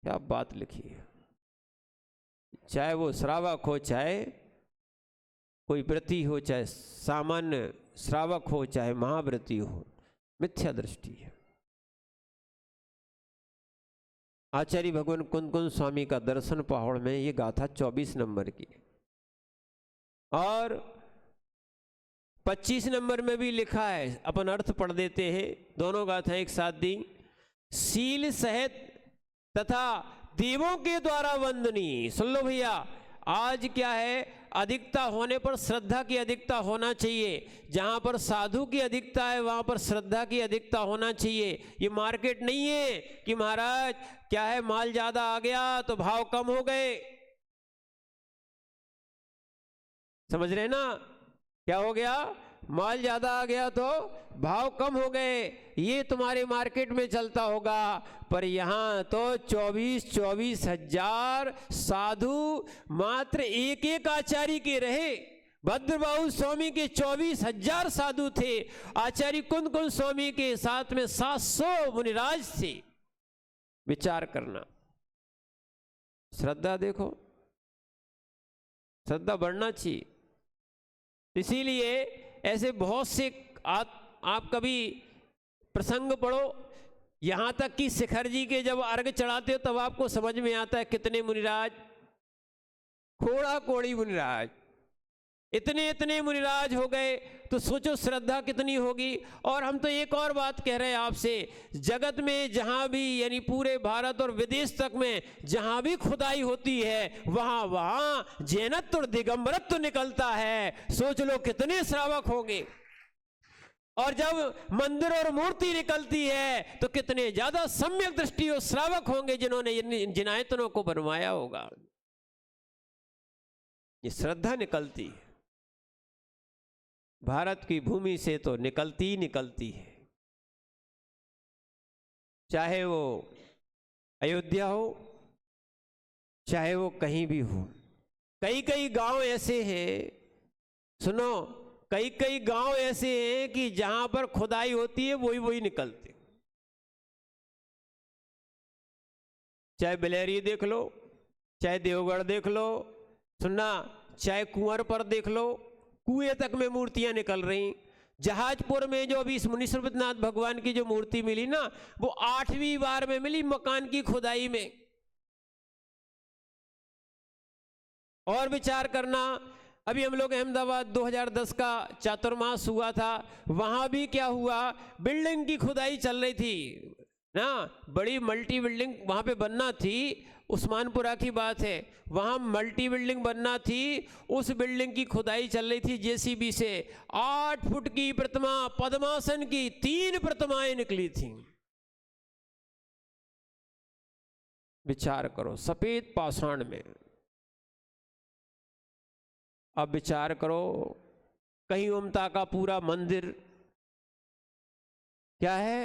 क्या बात लिखी है। चाहे वो श्रावक हो, चाहे कोई व्रती हो, चाहे सामान्य श्रावक हो, चाहे महाव्रती हो, मिथ्या दृष्टि है। आचार्य भगवान कुंद कुंद स्वामी का दर्शन पहाड़ में ये गाथा 24 नंबर की, और 25 नंबर में भी लिखा है। अपन अर्थ पढ़ देते हैं, दोनों गाथा एक साथ दी। शील सहित तथा देवों के द्वारा वंदनी। सुन लो भैया, आज क्या है, अधिकता होने पर श्रद्धा की अधिकता होना चाहिए। जहां पर साधु की अधिकता है वहां पर श्रद्धा की अधिकता होना चाहिए। ये मार्केट नहीं है कि महाराज क्या है, माल ज्यादा आ गया तो भाव कम हो गए। समझ रहे ना, क्या हो गया, माल ज़्यादा आ गया तो भाव कम हो गए, ये तुम्हारे मार्केट में चलता होगा। पर यहाँ तो 24 हजार साधु मात्र एक एक आचार्य के रहे। भद्रबाहु स्वामी के 24,000 साधु थे। आचार्य कुंद कुंद स्वामी के साथ में 700 मुनिराज थे। विचार करना, श्रद्धा देखो, श्रद्धा बढ़ना चाहिए। इसीलिए ऐसे बहुत से आप कभी प्रसंग पढ़ो, यहाँ तक कि शिखर जी के जब अर्घ चढ़ाते हो तब आपको समझ में आता है कितने मुनिराज, कोड़ा कोड़ी मुनिराज, इतने इतने मुनिराज हो गए, तो सोचो श्रद्धा कितनी होगी। और हम तो एक और बात कह रहे हैं आपसे, जगत में जहाँ भी, यानी पूरे भारत और विदेश तक में जहाँ भी खुदाई होती है वहाँ जैनत्व और दिगंबरत्व निकलता है। सोच लो कितने श्रावक होंगे। और जब मंदिर और मूर्ति निकलती है तो कितने ज्यादा सम्यक दृष्टि और श्रावक होंगे जिन्होंने जिन आयतनों को बनवाया होगा। ये श्रद्धा निकलती है, भारत की भूमि से तो निकलती ही निकलती है। चाहे वो अयोध्या हो, चाहे वो कहीं भी हो। कई कई गांव ऐसे हैं, सुनो, कई कई गांव ऐसे हैं कि जहां पर खुदाई होती है वही निकलते। चाहे बिलेरी देख लो, चाहे देवगढ़ देख लो, सुनना, चाहे कुंवर पर देख लो, कुएं तक में मूर्तियां निकल रही। जहाजपुर में जो अभी मुनि सुरपतनाथ भगवान की जो मूर्ति मिली ना, वो 8वीं बार में मिली मकान की खुदाई में। और विचार करना, अभी हम लोग अहमदाबाद 2010 का चातुर्मास हुआ था, वहां भी क्या हुआ, बिल्डिंग की खुदाई चल रही थी ना, बड़ी मल्टी बिल्डिंग वहां पे बनना थी। उस्मानपुरा की बात है, वहां मल्टी बिल्डिंग बनना थी, उस बिल्डिंग की खुदाई चल रही थी जेसीबी से। 8 फुट की प्रतिमा, पद्मासन की 3 प्रतिमाएं निकली थी। विचार करो, सफेद पाषाण में। अब विचार करो, कहीं ओमता का पूरा मंदिर क्या है,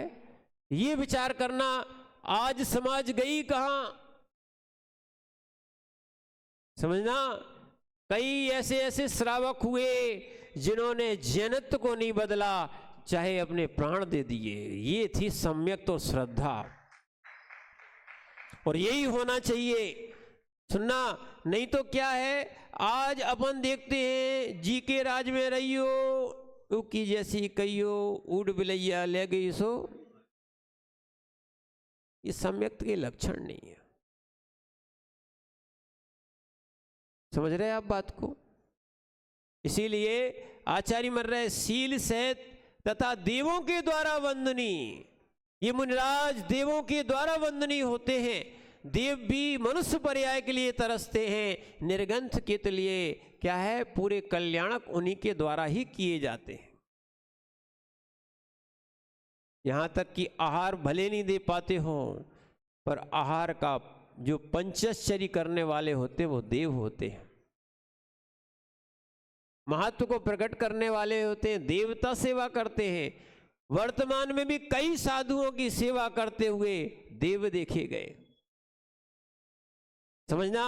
ये विचार करना। आज समाज गई कहां, समझना। कई ऐसे ऐसे श्रावक हुए जिन्होंने जैनत्व को नहीं बदला, चाहे अपने प्राण दे दिए। ये थी सम्यक तो श्रद्धा, और यही होना चाहिए। सुनना, नहीं तो क्या है, आज अपन देखते हैं जी के राज में रहियो की जैसी कहियो, उड़ बिलैया ले गई सो। ये सम्यक्त के लक्षण नहीं है। समझ रहे हैं आप बात को? इसीलिए आचार्य मर रहे, शील सहित तथा देवों के द्वारा वंदनी। ये मुनिराज देवों के द्वारा वंदनी होते हैं। देव भी मनुष्य पर्याय के लिए तरसते हैं, निर्गंथ के लिए क्या है, पूरे कल्याणक उन्हीं के द्वारा ही किए जाते हैं। यहां तक कि आहार भले नहीं दे पाते हो, पर आहार का जो पंचश्चर्य करने वाले होते वो देव होते हैं। महत्व को प्रकट करने वाले होते हैं, देवता सेवा करते हैं। वर्तमान में भी कई साधुओं की सेवा करते हुए देव देखे गए। समझना,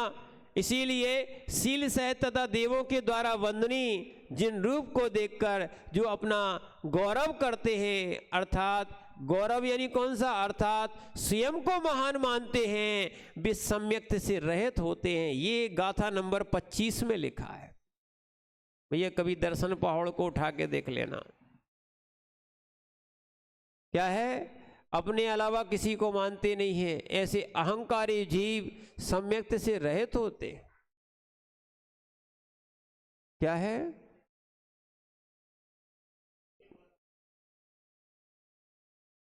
इसीलिए शील सहित तथा देवों के द्वारा वंदनी जिन रूप को देखकर जो अपना गौरव करते हैं, अर्थात गौरव यानी कौन सा, अर्थात स्वयं को महान मानते हैं, वे सम्यक्त से रहित होते हैं। ये गाथा नंबर 25 में लिखा है। भैया कभी दर्शन पहाड़ को उठा के देख लेना। क्या है, अपने अलावा किसी को मानते नहीं हैं। ऐसे अहंकारी जीव सम्यक्त से रहित होते। क्या है,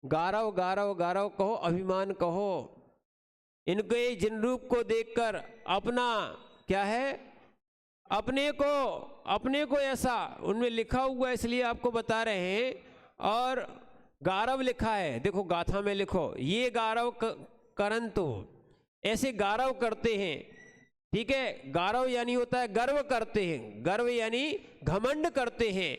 गारव गारव गारव कहो, अभिमान कहो। इनके जिन रूप को देखकर अपना क्या है, अपने को ऐसा उनमें लिखा हुआ, इसलिए आपको बता रहे हैं। और गारव लिखा है, देखो गाथा में लिखो, ये गारव करंतु, ऐसे गारव करते हैं। ठीक है, गारव यानी होता है गर्व करते हैं, गर्व यानी घमंड करते हैं।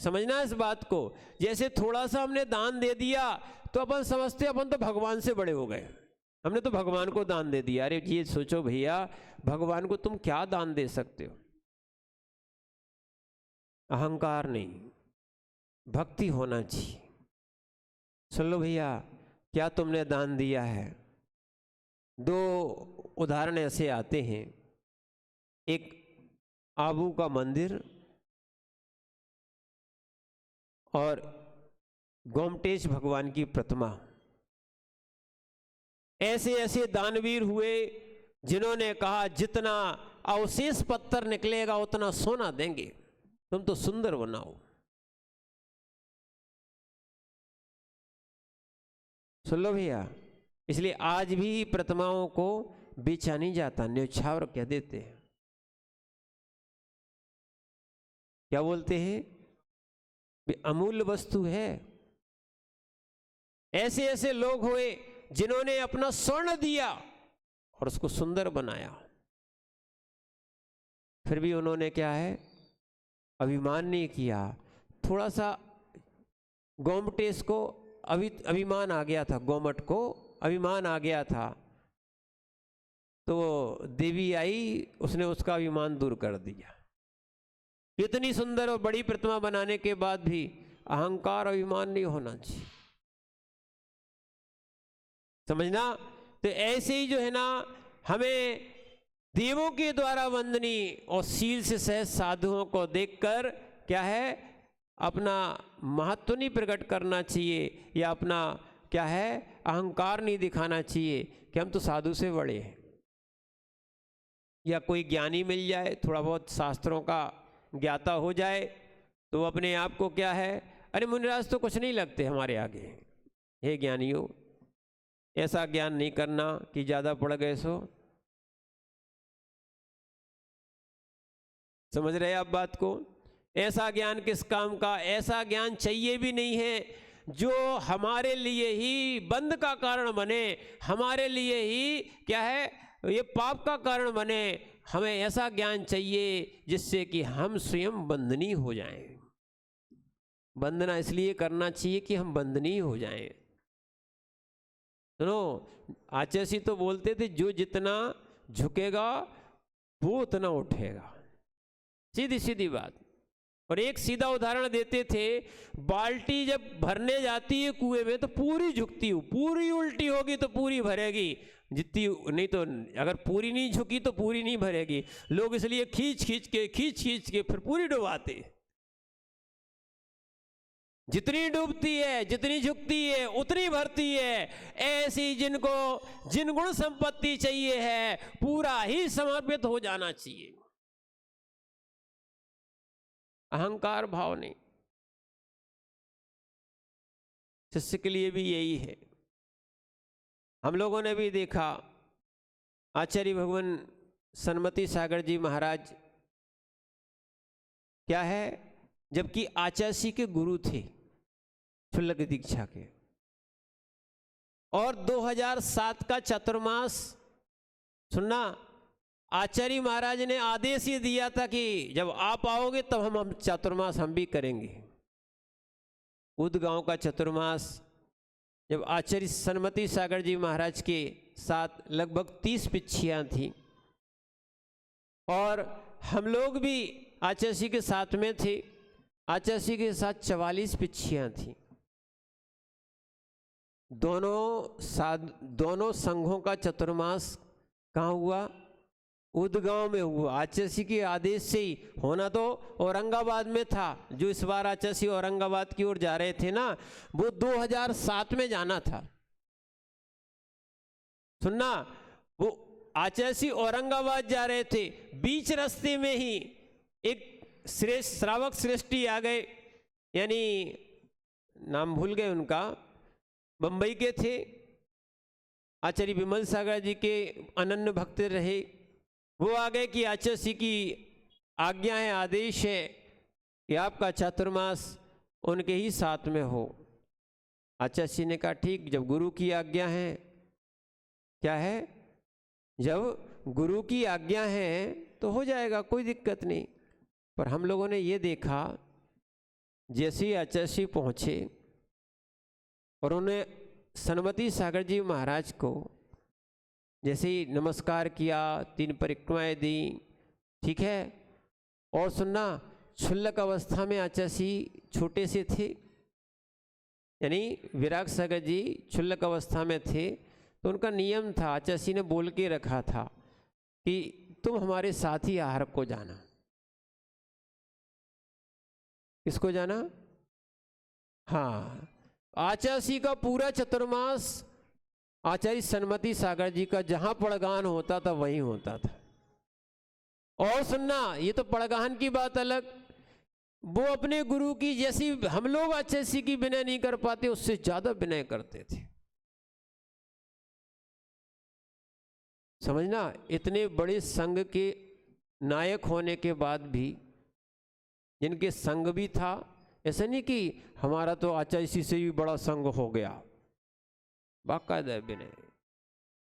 समझना इस बात को। जैसे थोड़ा सा हमने दान दे दिया तो अपन समझते अपन तो भगवान से बड़े हो गए, हमने तो भगवान को दान दे दिया। अरे ये सोचो भैया, भगवान को तुम क्या दान दे सकते हो? अहंकार नहीं, भक्ति होना चाहिए। सुन लो भैया, क्या तुमने दान दिया है? दो उदाहरण ऐसे आते हैं, एक आबू का मंदिर और गोमटेश भगवान की प्रतिमा। ऐसे ऐसे दानवीर हुए जिन्होंने कहा जितना अवशेष पत्थर निकलेगा उतना सोना देंगे, तुम तो सुंदर बनाओ। सुन लो भैया, इसलिए आज भी प्रतिमाओं को बेचा नहीं जाता, न्यौछावर कह देते हैं। क्या बोलते हैं? अमूल्य वस्तु है। ऐसे ऐसे लोग हुए जिन्होंने अपना स्वर्ण दिया और उसको सुंदर बनाया, फिर भी उन्होंने क्या है, अभिमान नहीं किया। थोड़ा सा गोमटेश को अभिमान आ गया था, गोमट को अभिमान आ गया था, तो देवी आई, उसने उसका अभिमान दूर कर दिया। इतनी सुंदर और बड़ी प्रतिमा बनाने के बाद भी अहंकार अभिमान नहीं होना चाहिए, समझना। तो ऐसे ही जो है ना, हमें देवों के द्वारा वंदनी और शील से सहज साधुओं को देखकर क्या है, अपना महत्व नहीं प्रकट करना चाहिए, या अपना क्या है, अहंकार नहीं दिखाना चाहिए कि हम तो साधु से बड़े हैं। या कोई ज्ञानी मिल जाए, थोड़ा बहुत शास्त्रों का ज्ञाता हो जाए, तो अपने आप को क्या है, अरे मुनिराज तो कुछ नहीं लगते हमारे आगे। हे ज्ञानियों, ऐसा ज्ञान नहीं करना कि ज़्यादा पड़ गए सो। समझ रहे आप बात को? ऐसा ज्ञान किस काम का? ऐसा ज्ञान चाहिए भी नहीं है जो हमारे लिए ही बंध का कारण बने, हमारे लिए ही क्या है, ये पाप का कारण बने। हमें ऐसा ज्ञान चाहिए जिससे कि हम स्वयं बंधनी हो जाएं। बंधना इसलिए करना चाहिए कि हम बंधनी हो जाएं। सुनो, आचार्य तो बोलते थे, जो जितना झुकेगा वो उतना उठेगा, सीधी सीधी बात। और एक सीधा उदाहरण देते थे, बाल्टी जब भरने जाती है कुएं में तो पूरी झुकती हो, पूरी उल्टी होगी तो पूरी भरेगी, जितनी नहीं तो अगर पूरी नहीं झुकी तो पूरी नहीं भरेगी। लोग इसलिए खींच खींच के फिर पूरी डुबाते। जितनी डूबती है, जितनी झुकती है, उतनी भरती है। ऐसी जिनको जिन गुण संपत्ति चाहिए है, पूरा ही समर्पित हो जाना चाहिए, अहंकार भाव नहीं। शिष्य के लिए भी यही है। हम लोगों ने भी देखा, आचार्य भगवान सन्मति सागर जी महाराज क्या है, जबकि आचार्य के गुरु थे क्षुल्लक दीक्षा के, और 2007 का चतुर्मास, सुनना, आचार्य महाराज ने आदेश ये दिया था कि जब आप आओगे तब हम चतुर्मास हम भी करेंगे। उदगांव का चतुर्मास, जब आचार्य सन्मति सागर जी महाराज के साथ लगभग 30 पिच्छियाँ थी, और हम लोग भी आचार्य के साथ में थे। आचार्य के साथ 44 पिच्छियाँ थी। दोनों संघों का चतुर्मास कहाँ हुआ? उदगांव में हुआ। आचार्य के आदेश से ही, होना तो औरंगाबाद में था। जो इस बार आचार्य औरंगाबाद की ओर जा रहे थे ना, वो 2007 में जाना था। सुनना, वो आचार्य औरंगाबाद जा रहे थे, बीच रास्ते में ही एक श्रावक श्रेष्ठी आ गए, यानी नाम भूल गए उनका, बंबई के थे, आचार्य विमल सागर जी के अनन्य भक्त रहे। वो आ गए कि आचार्य की आज्ञा है, आदेश है कि आपका चातुर्मास उनके ही साथ में हो। आचार्य ने कहा ठीक, जब गुरु की आज्ञा है, क्या है, जब गुरु की आज्ञा है तो हो जाएगा, कोई दिक्कत नहीं। पर हम लोगों ने ये देखा, जैसे ही आचार्य पहुँचे और उन्होंने सनमति सागर जी महाराज को जैसे ही नमस्कार किया, 3 परिक्रमाएं दी, ठीक है। और सुनना, क्षुल्लक अवस्था में आचार्य छोटे से थे, यानी विराग सागर जी क्षुल्लक अवस्था में थे, तो उनका नियम था, आचार्य ने बोल के रखा था कि तुम हमारे साथ ही आहार को जाना। किसको जाना? हाँ, आचार्य का पूरा चतुर्मास आचार्य सनमति सागर जी का जहां पड़गान होता था वहीं होता था। और सुनना, ये तो पड़गान की बात अलग, वो अपने गुरु की जैसी हम लोग आचार्य की विनय नहीं कर पाते, उससे ज्यादा विनय करते थे। समझना, इतने बड़े संघ के नायक होने के बाद भी, जिनके संघ भी था, ऐसा नहीं कि हमारा तो आचार्य से भी बड़ा संघ हो गया, बाकायदा विनय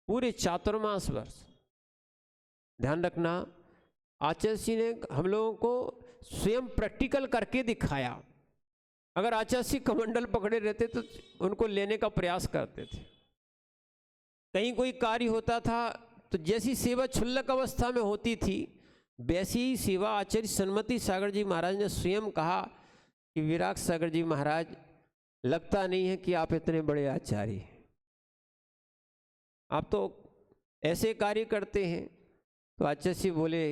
पूरे चातुर्मास वर्ष। ध्यान रखना, आचार्य ने हम लोगों को स्वयं प्रैक्टिकल करके दिखाया। अगर आचार्य कमंडल पकड़े रहते तो उनको लेने का प्रयास करते थे। कहीं कोई कार्य होता था तो जैसी सेवा क्षुल्लक अवस्था में होती थी, वैसी ही सेवा आचार्य सनमति सागर जी महाराज ने स्वयं कहा कि विराग सागर जी महाराज, लगता नहीं है कि आप इतने बड़े आचार्य हैं, आप तो ऐसे कार्य करते हैं। तो आचार्य बोले,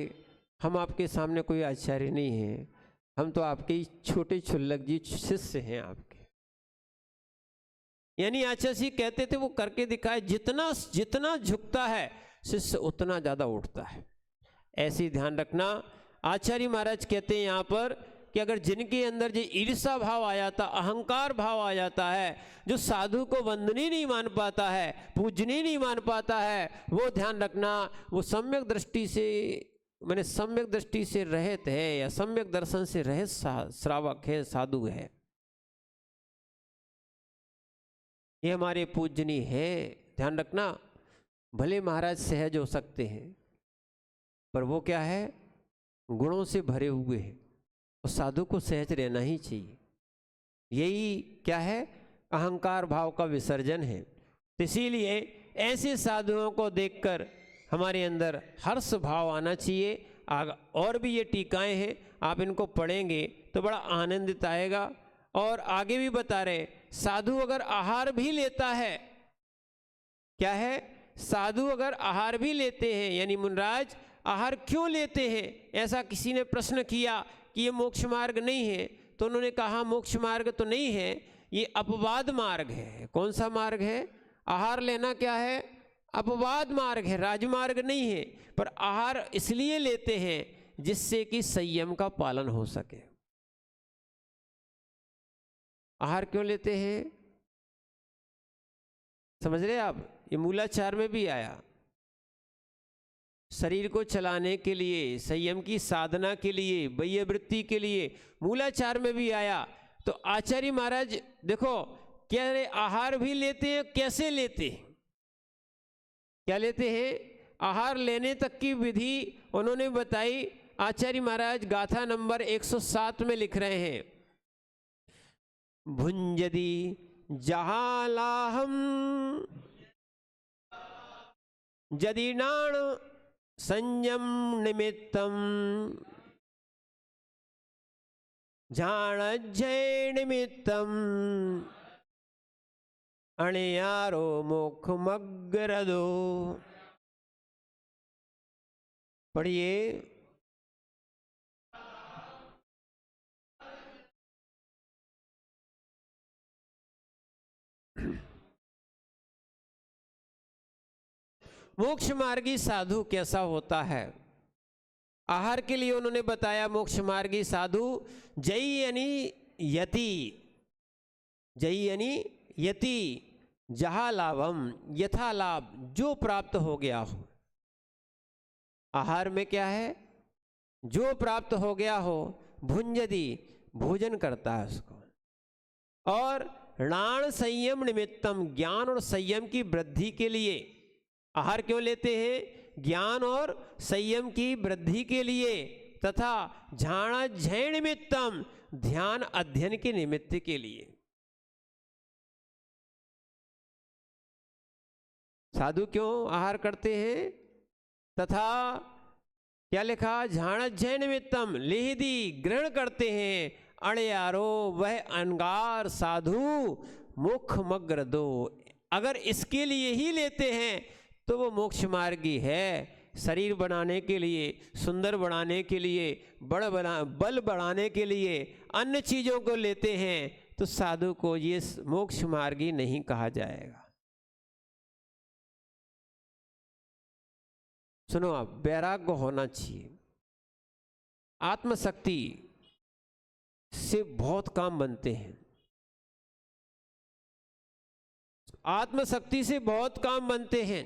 हम आपके सामने कोई आचार्य नहीं हैं, हम तो आपके छोटे क्षुल्लक जी शिष्य हैं आपके। यानी आचार्य कहते थे वो करके दिखाए, जितना जितना झुकता है शिष्य उतना ज्यादा उठता है। ऐसे ध्यान रखना। आचार्य महाराज कहते हैं यहाँ पर कि अगर जिनके अंदर जो ईर्षा भाव आ जाता, अहंकार भाव आ जाता है, जो साधु को वंदनीय नहीं मान पाता है, पूजनीय नहीं मान पाता है, वो ध्यान रखना, वो सम्यक दृष्टि से, मैंने सम्यक दृष्टि से रहित है या सम्यक दर्शन से रहित श्रावक है, साधु है। ये हमारे पूजनीय है। ध्यान रखना, भले महाराज सहज हो सकते हैं, पर वो क्या है, गुणों से भरे हुए हैं, और साधु को सहज रहना ही चाहिए। यही क्या है, अहंकार भाव का विसर्जन है। तो इसीलिए ऐसे साधुओं को देखकर हमारे अंदर हर्ष भाव आना चाहिए। और भी ये टीकाएं हैं, आप इनको पढ़ेंगे तो बड़ा आनंदित आएगा। और आगे भी बता रहे, साधु अगर आहार भी लेता है, क्या है, साधु अगर आहार भी लेते हैं, यानी मुनराज आहार क्यों लेते हैं, ऐसा किसी ने प्रश्न किया कि ये मोक्ष मार्ग नहीं है, तो उन्होंने कहा मोक्ष मार्ग तो नहीं है, ये अपवाद मार्ग है। कौन सा मार्ग है? आहार लेना क्या है, अपवाद मार्ग है, राजमार्ग नहीं है। पर आहार इसलिए लेते हैं जिससे कि संयम का पालन हो सके। आहार क्यों लेते हैं, समझ रहे आप? ये मूलाचार में भी आया, शरीर को चलाने के लिए, संयम की साधना के लिए, बाह्य वृत्ति के लिए, मूलाचार में भी आया। तो आचार्य महाराज देखो क्या रे, आहार भी लेते हैं। कैसे लेते हैं, क्या लेते हैं? आहार लेने तक की विधि उन्होंने बताई। आचार्य महाराज गाथा नंबर 107 में लिख रहे हैं, भुंजदी जहालाहम जदीनाण संयम निमित्तम झाणज्जय निमित्तम अणयारो मुखमग्रदो। पढ़िए, मोक्ष मार्गी साधु कैसा होता है? आहार के लिए उन्होंने बताया मोक्ष मार्गी साधु जयी यानी यति, जयी यानी यति, जहा लाभम यथा लाभ, जो प्राप्त हो गया हो। आहार में क्या है, जो प्राप्त हो गया हो, भुंजदी भोजन करता है उसको। और णाण संयम निमित्तम, ज्ञान और संयम की वृद्धि के लिए आहार क्यों लेते हैं? ज्ञान और संयम की वृद्धि के लिए। तथा झाणज्जय निमित्तम, ध्यान अध्ययन के निमित्त के लिए। साधु क्यों आहार करते हैं? तथा क्या लिखा? झाणज्जय निमित्तम लेहदी ग्रहण करते हैं, अड़यारो वह अंगार साधु मुख मग्र दो। अगर इसके लिए ही लेते हैं तो वो मोक्ष मार्गी है। शरीर बनाने के लिए, सुंदर बनाने के लिए, बल बढ़ाने के लिए अन्य चीज़ों को लेते हैं तो साधु को ये मोक्ष मार्गी नहीं कहा जाएगा। सुनो, आप वैराग्य होना चाहिए। आत्मशक्ति से बहुत काम बनते हैं। आत्मशक्ति से बहुत काम बनते हैं।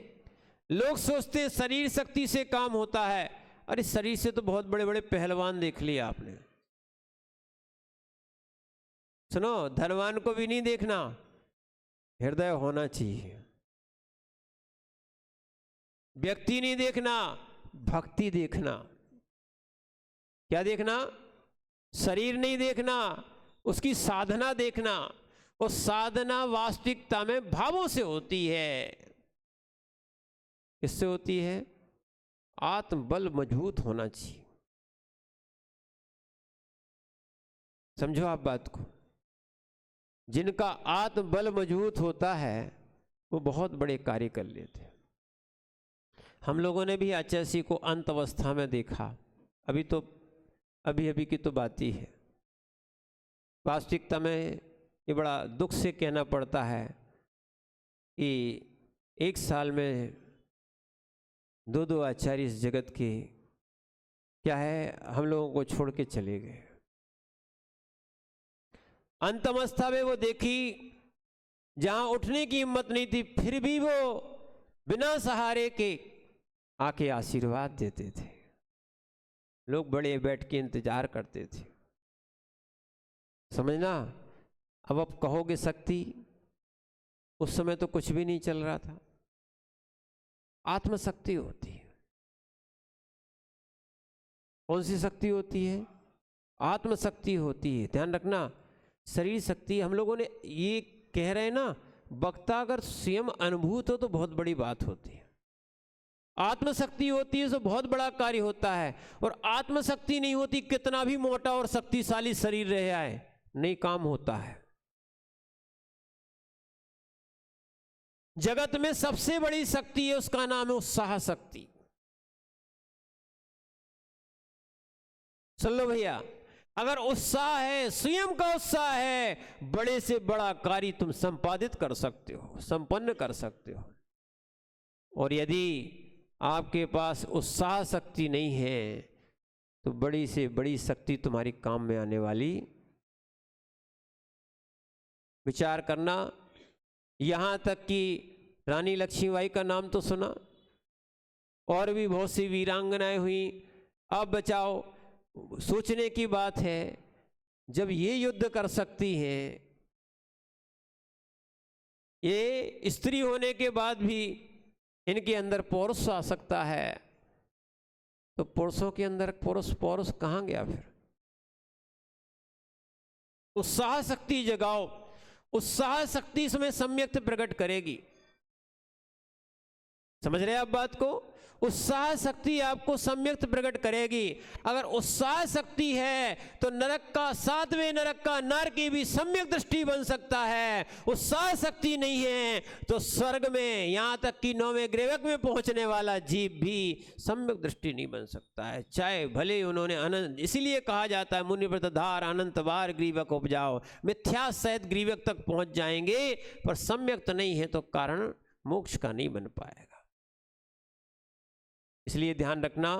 लोग सोचते हैं शरीर शक्ति से काम होता है। अरे शरीर से तो बहुत बड़े बड़े पहलवान देख लिया आपने। सुनो, धनवान को भी नहीं देखना, हृदय होना चाहिए। व्यक्ति नहीं देखना, भक्ति देखना। क्या देखना? शरीर नहीं देखना, उसकी साधना देखना। और साधना वास्तविकता में भावों से होती है। किससे होती है? आत्मबल मजबूत होना चाहिए। समझो आप बात को। जिनका आत्मबल मजबूत होता है वो बहुत बड़े कार्य कर लेते हैं। हम लोगों ने भी आचार्य को अंत अवस्था में देखा। अभी अभी की तो बात ही है। वास्तविकता में ये बड़ा दुख से कहना पड़ता है कि एक साल में दो आचार्य इस जगत के क्या है हम लोगों को छोड़ के चले गए। अंतमवस्था में वो देखी जहां उठने की हिम्मत नहीं थी, फिर भी वो बिना सहारे के आके आशीर्वाद देते थे। लोग बड़े बैठ के इंतजार करते थे। समझना। अब आप कहोगे शक्ति, उस समय तो कुछ भी नहीं चल रहा था। आत्मशक्ति होती है। कौन सी शक्ति होती है? आत्मशक्ति होती है। ध्यान रखना। शरीर शक्ति हम लोगों ने ये कह रहे हैं ना, वक्ता अगर स्वयं अनुभूत हो तो बहुत बड़ी बात होती है। आत्मशक्ति होती है तो बहुत बड़ा कार्य होता है। और आत्मशक्ति नहीं होती, कितना भी मोटा और शक्तिशाली शरीर रह आए, नहीं काम होता है। जगत में सबसे बड़ी शक्ति है, उसका नाम है उत्साह शक्ति। सुन लो भैया, अगर उत्साह है, स्वयं का उत्साह है, बड़े से बड़ा कार्य तुम संपादित कर सकते हो, संपन्न कर सकते हो। और यदि आपके पास उत्साह शक्ति नहीं है तो बड़ी से बड़ी शक्ति तुम्हारी काम में आने वाली। विचार करना। यहाँ तक कि रानी लक्ष्मीबाई का नाम तो सुना, और भी बहुत सी वीरांगनाएं हुई। अब बचाओ, सोचने की बात है, जब ये युद्ध कर सकती हैं, ये स्त्री होने के बाद भी इनके अंदर पौरुष आ सकता है, तो पुरुषों के अंदर पौरुष कहाँ गया फिर? उत्साह शक्ति जगाओ। उत्साह शक्ति इसमें सम्यक प्रकट करेगी। समझ रहे आप बात को? उत्साह शक्ति आपको सम्यक प्रकट करेगी। अगर उत्साह शक्ति है तो नरक का, 7वें नरक का नर की भी सम्यक दृष्टि बन सकता है। उत्साह शक्ति नहीं है तो स्वर्ग में, यहां तक कि 9वें ग्रेवक में पहुंचने वाला जीव भी सम्यक दृष्टि नहीं बन सकता है, चाहे भले उन्होंने अनंत। इसीलिए कहा जाता है मुनि व्रतधार अनंत बार ग्रीवक उपजाओ। मिथ्या सहित ग्रीवक तक पहुंच जाएंगे, पर सम्यक नहीं है तो कारण मोक्ष का नहीं बन पाएगा। इसलिए ध्यान रखना,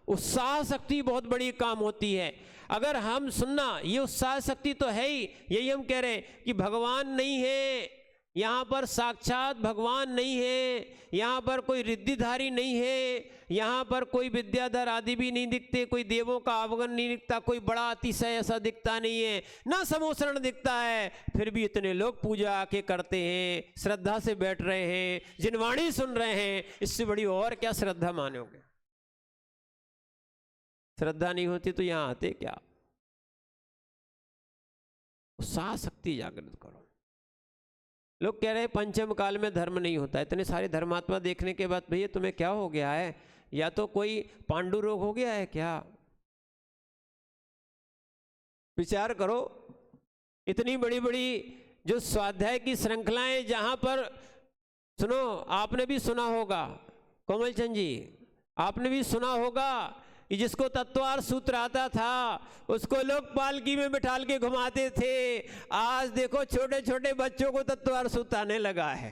उत्साह शक्ति बहुत बड़ी काम होती है। अगर हम सुनना, ये उत्साह शक्ति तो है ही, यही हम कह रहे हैं कि भगवान नहीं है, यहाँ पर साक्षात भगवान नहीं है, यहाँ पर कोई रिद्धिधारी नहीं है, यहाँ पर कोई विद्याधर आदि भी नहीं दिखते, कोई देवों का अवगुण नहीं दिखता, कोई बड़ा अतिशय ऐसा दिखता नहीं है, ना समोसरण दिखता है, फिर भी इतने लोग पूजा आके करते हैं, श्रद्धा से बैठ रहे हैं, जिनवाणी सुन रहे हैं। इससे बड़ी और क्या श्रद्धा मानोगे? श्रद्धा नहीं होती तो यहाँ आते क्या? उत्साह शक्ति जागृत करो। लोग कह रहे हैं पंचम काल में धर्म नहीं होता। इतने सारे धर्मात्मा देखने के बाद भैया तुम्हें क्या हो गया है? या तो कोई पांडु रोग हो गया है क्या? विचार करो। इतनी बड़ी बड़ी जो स्वाध्याय की श्रृंखलाएं, जहां पर सुनो, आपने भी सुना होगा कोमलचंद जी, आपने भी सुना होगा कि जिसको तत्वार सूत्र आता था उसको लोग पालकी में बिठाल के घुमाते थे। आज देखो छोटे छोटे बच्चों को तत्वार सूत्र आने लगा है।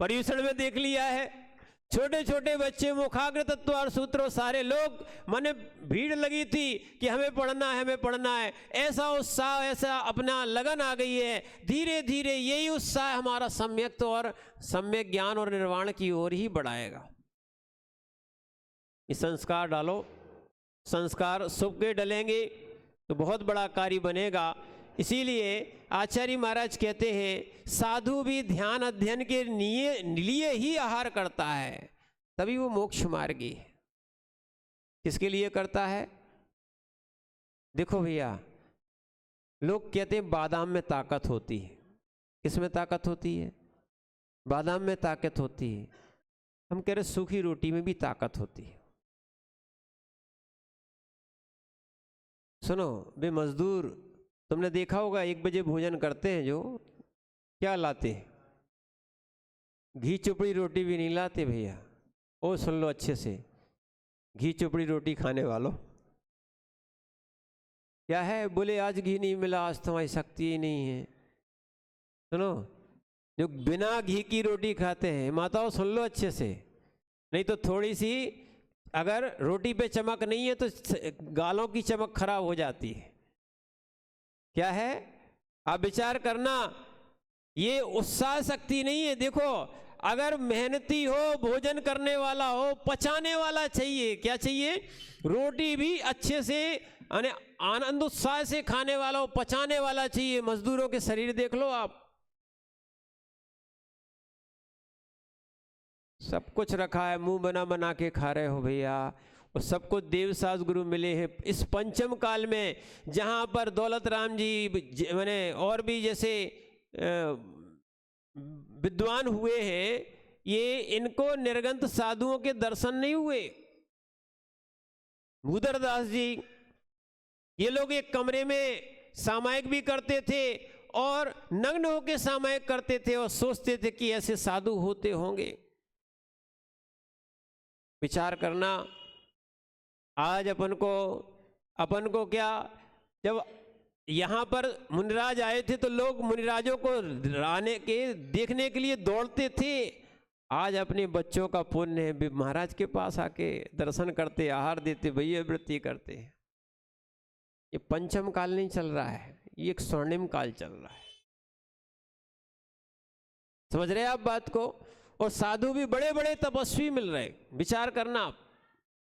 पर्यूषण में देख लिया है, छोटे छोटे बच्चे मुखाग्र तत्वार सूत्र, सारे लोग माने भीड़ लगी थी कि हमें पढ़ना है, हमें पढ़ना है। ऐसा उत्साह, ऐसा अपना लगन आ गई है। धीरे धीरे यही उत्साह हमारा सम्यक और सम्यक ज्ञान और निर्वाण की ओर ही बढ़ाएगा। ये संस्कार डालो, संस्कार शुभ के डलेंगे तो बहुत बड़ा कार्य बनेगा। इसीलिए आचार्य महाराज कहते हैं साधु भी ध्यान अध्ययन के लिए ही आहार करता है, तभी वो मोक्ष मार्गी है। किसके लिए करता है? देखो भैया, लोग कहते हैं बादाम में ताकत होती है। किसमें ताकत होती है? बादाम में ताकत होती है। हम कह रहे सूखी रोटी में भी ताकत होती है। सुनो वे मजदूर, तुमने देखा होगा 1 बजे भोजन करते हैं, जो क्या लाते हैं? घी चुपड़ी रोटी भी नहीं लाते भैया। ओ सुन लो अच्छे से, घी चुपड़ी रोटी खाने वालों, क्या है? बोले आज घी नहीं मिला, आज तुम्हारी शक्ति ही नहीं है। सुनो, जो बिना घी की रोटी खाते हैं, माताओं सुन लो अच्छे से, नहीं तो थोड़ी सी अगर रोटी पे चमक नहीं है तो गालों की चमक खराब हो जाती है। क्या है? आप विचार करना, ये उत्साह शक्ति नहीं है। देखो, अगर मेहनती हो, भोजन करने वाला हो, पचाने वाला चाहिए। क्या चाहिए? रोटी भी अच्छे से आनंद उत्साह से खाने वाला हो, पचाने वाला चाहिए। मजदूरों के शरीर देख लो आप, सब कुछ रखा है, मुंह बना बना के खा रहे हो भैया। और सबको देवसास गुरु मिले हैं इस पंचम काल में, जहाँ पर दौलत राम जी मैंने और भी जैसे विद्वान हुए हैं, ये इनको निर्गंत साधुओं के दर्शन नहीं हुए। भूदरदास जी, ये लोग एक कमरे में सामायिक भी करते थे और नग्न होकर सामायिक करते थे और सोचते थे कि ऐसे साधु होते होंगे। विचार करना, आज अपन को क्या, जब यहाँ पर मुनिराज आए थे तो लोग मुनिराजों को देखने के लिए दौड़ते थे। आज अपने बच्चों का पुण्य है, महाराज के पास आके दर्शन करते, आहार देते, भैया वृत्ति करते। ये पंचम काल नहीं चल रहा है, ये एक स्वर्णिम काल चल रहा है। समझ रहे हैं आप बात को? और साधु भी बड़े बड़े तपस्वी मिल रहे। विचार करना आप।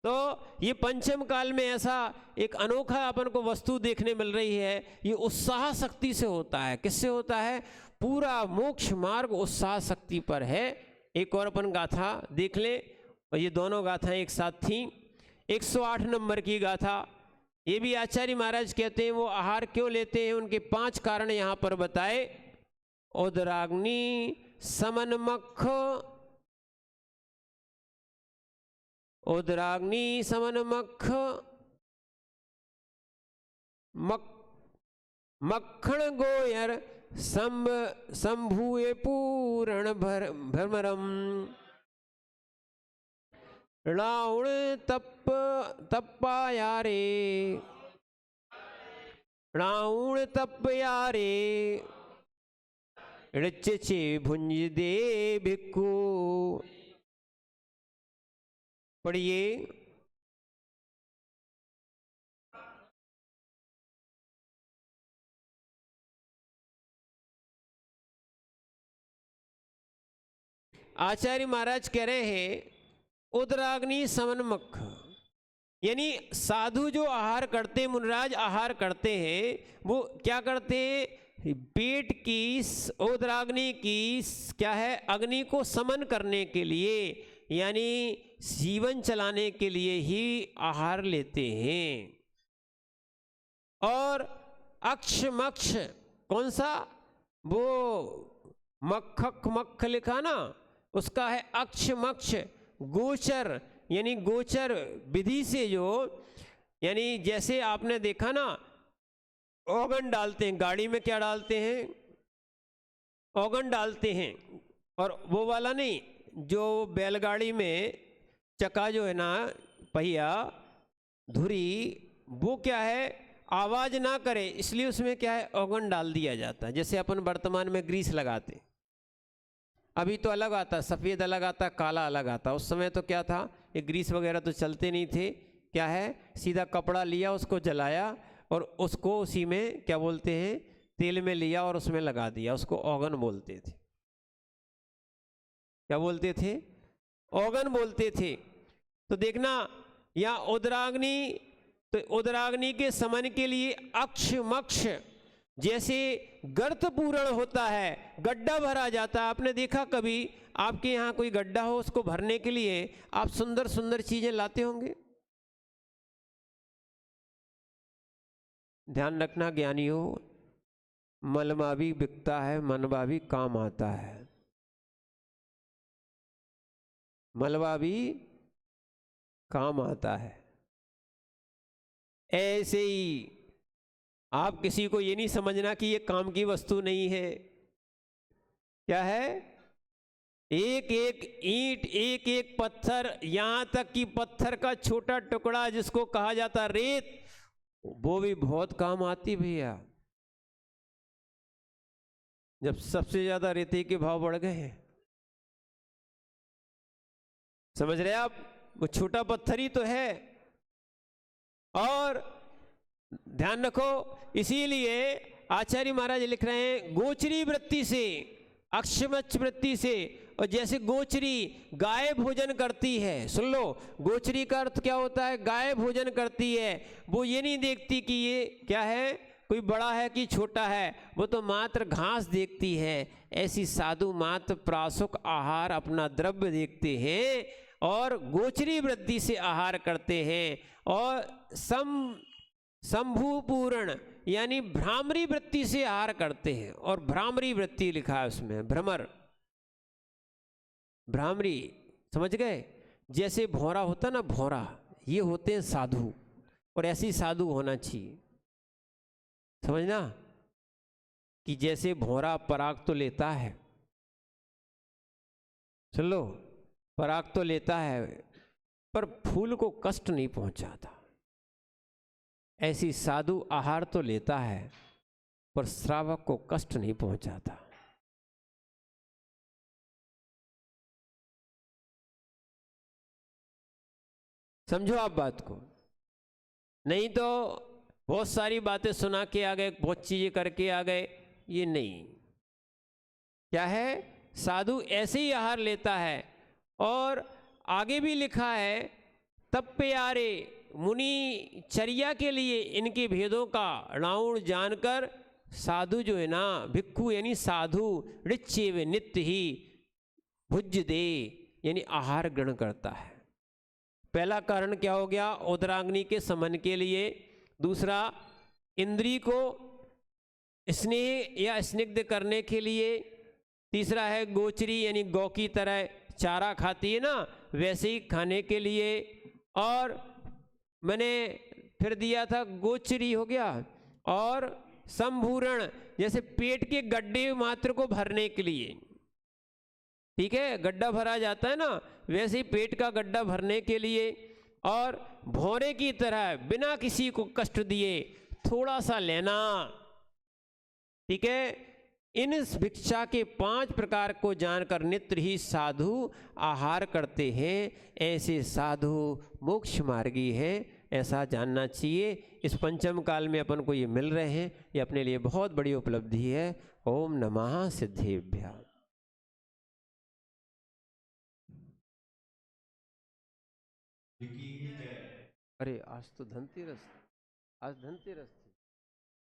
तो ये पंचम काल में ऐसा एक अनोखा अपन को वस्तु देखने मिल रही है। ये उत्साह शक्ति से होता है। किससे होता है? पूरा मोक्ष मार्ग उत्साह शक्ति पर है। एक और अपन गाथा देख लें, और ये दोनों गाथाएं एक साथ थी। 108 नंबर की गाथा, ये भी आचार्य महाराज कहते हैं वो आहार क्यों लेते हैं, उनके 5 कारण यहाँ पर बताए। उदराग्नि समनमख, उदराग्नि समनमख, मक्खण गोयर संभूए पूर्ण भ्रमरम, रावण तप्पायारे, रावण तप्पयारे, ऋचे भुंज दे भिक्खु। पढ़िए। आचार्य महाराज कह रहे हैं उदराग्नि समनमख, यानी साधु जो आहार करते हैं, मुनिराज आहार करते हैं, वो क्या करते हैं? पेट की उदराग्नि की क्या है, अग्नि को समन करने के लिए, यानी जीवन चलाने के लिए ही आहार लेते हैं। और अक्ष मक्ष, कौन सा, वो मक्खक मक्ख लिखा ना, उसका है अक्ष मक्ष। गोचर यानी गोचर विधि से जो, यानी जैसे आपने देखा ना ऑगन डालते हैं गाड़ी में, क्या डालते हैं, ऑगन डालते हैं, और वो वाला नहीं जो बैलगाड़ी में चक्का जो है ना, पहिया धुरी, वो क्या है आवाज ना करे इसलिए उसमें क्या है ऑगन डाल दिया जाता है। जैसे अपन वर्तमान में ग्रीस लगाते, अभी तो अलग आता, सफ़ेद अलग आता, काला अलग आता। उस समय तो क्या था, ये ग्रीस वगैरह तो चलते नहीं थे, क्या है सीधा कपड़ा लिया, उसको जलाया और उसको उसी में क्या बोलते हैं तेल में लिया और उसमें लगा दिया, उसको ऑगन बोलते थे। क्या बोलते थे, ऑगन बोलते थे। तो देखना यहाँ उदराग्नि, तो उदराग्नि के समन के लिए अक्ष मक्ष, जैसे गर्त पूरण होता है, गड्ढा भरा जाता है। आपने देखा कभी आपके यहाँ कोई गड्ढा हो, उसको भरने के लिए आप सुंदर सुंदर चीजें लाते होंगे। ध्यान रखना ज्ञानी हो, मलमा भी बिकता है, मनवा भी काम आता है। मलबा भी काम आता है। ऐसे ही आप किसी को ये नहीं समझना कि ये काम की वस्तु नहीं है। क्या है, एक एक ईंट, एक एक पत्थर, यहां तक कि पत्थर का छोटा टुकड़ा जिसको कहा जाता रेत, वो भी बहुत काम आती भैया। जब सबसे ज्यादा रेते के भाव बढ़ गए हैं, समझ रहे आप, वो छोटा पत्थर ही तो है। और ध्यान रखो, इसीलिए आचार्य महाराज लिख रहे हैं गोचरी वृत्ति से, अक्षमच्छ वृत्ति से। और जैसे गोचरी गाय भोजन करती है, सुन लो, गोचरी का अर्थ क्या होता है, गाय भोजन करती है। वो ये नहीं देखती कि ये क्या है, कोई बड़ा है कि छोटा है, वो तो मात्र घास देखती है। ऐसी साधु मात्र प्रासुक आहार अपना द्रव्य देखते हैं और गोचरी वृत्ति से आहार करते हैं। और शंभुपूर्ण यानी भ्रामरी वृत्ति से आहार करते हैं। और भ्रामरी वृत्ति लिखा है उसमें, भ्रमर, भ्रामरी, समझ गए। जैसे भौरा होता ना, भौरा, ये होते हैं साधु, और ऐसी साधु होना चाहिए। समझना कि जैसे भौरा पराग तो लेता है, सुन लो, पराग तो लेता है पर फूल को कष्ट नहीं पहुंचाता। ऐसी साधु आहार तो लेता है पर श्रावक को कष्ट नहीं पहुंचाता। समझो आप बात को, नहीं तो बहुत सारी बातें सुना के आ गए, बहुत चीजें करके आ गए, ये नहीं। क्या है, साधु ऐसे ही आहार लेता है। और आगे भी लिखा है, तब प्यारे मुनि चर्या के लिए इनके भेदों का णाउण जानकर साधु जो है ना, भिक्खु यानी साधु, ऋच्छेव नित्य ही भुज दे यानी आहार ग्रहण करता है। पहला कारण क्या हो गया, उदराग्नि के समन के लिए। दूसरा, इंद्री को स्नेह या स्निग्ध करने के लिए। तीसरा है गोचरी यानी गौ की तरह चारा खाती है ना, वैसे ही खाने के लिए। और मैंने फिर दिया था गोचरी हो गया। और संभूरण जैसे पेट के गड्ढे मात्र को भरने के लिए, ठीक है, गड्ढा भरा जाता है ना, वैसे ही पेट का गड्ढा भरने के लिए। और भौरे की तरह बिना किसी को कष्ट दिए थोड़ा सा लेना, ठीक है। इन भिक्षा के 5 प्रकार को जानकर नित्य ही साधु आहार करते हैं। ऐसे साधु मोक्ष मार्गी हैं, ऐसा जानना चाहिए। इस पंचम काल में अपन को ये मिल रहे हैं, ये अपने लिए बहुत बड़ी उपलब्धि है। ओम नमः सिद्धेभ्यः। अरे आज तो धनतेरस, आज धनतेरस।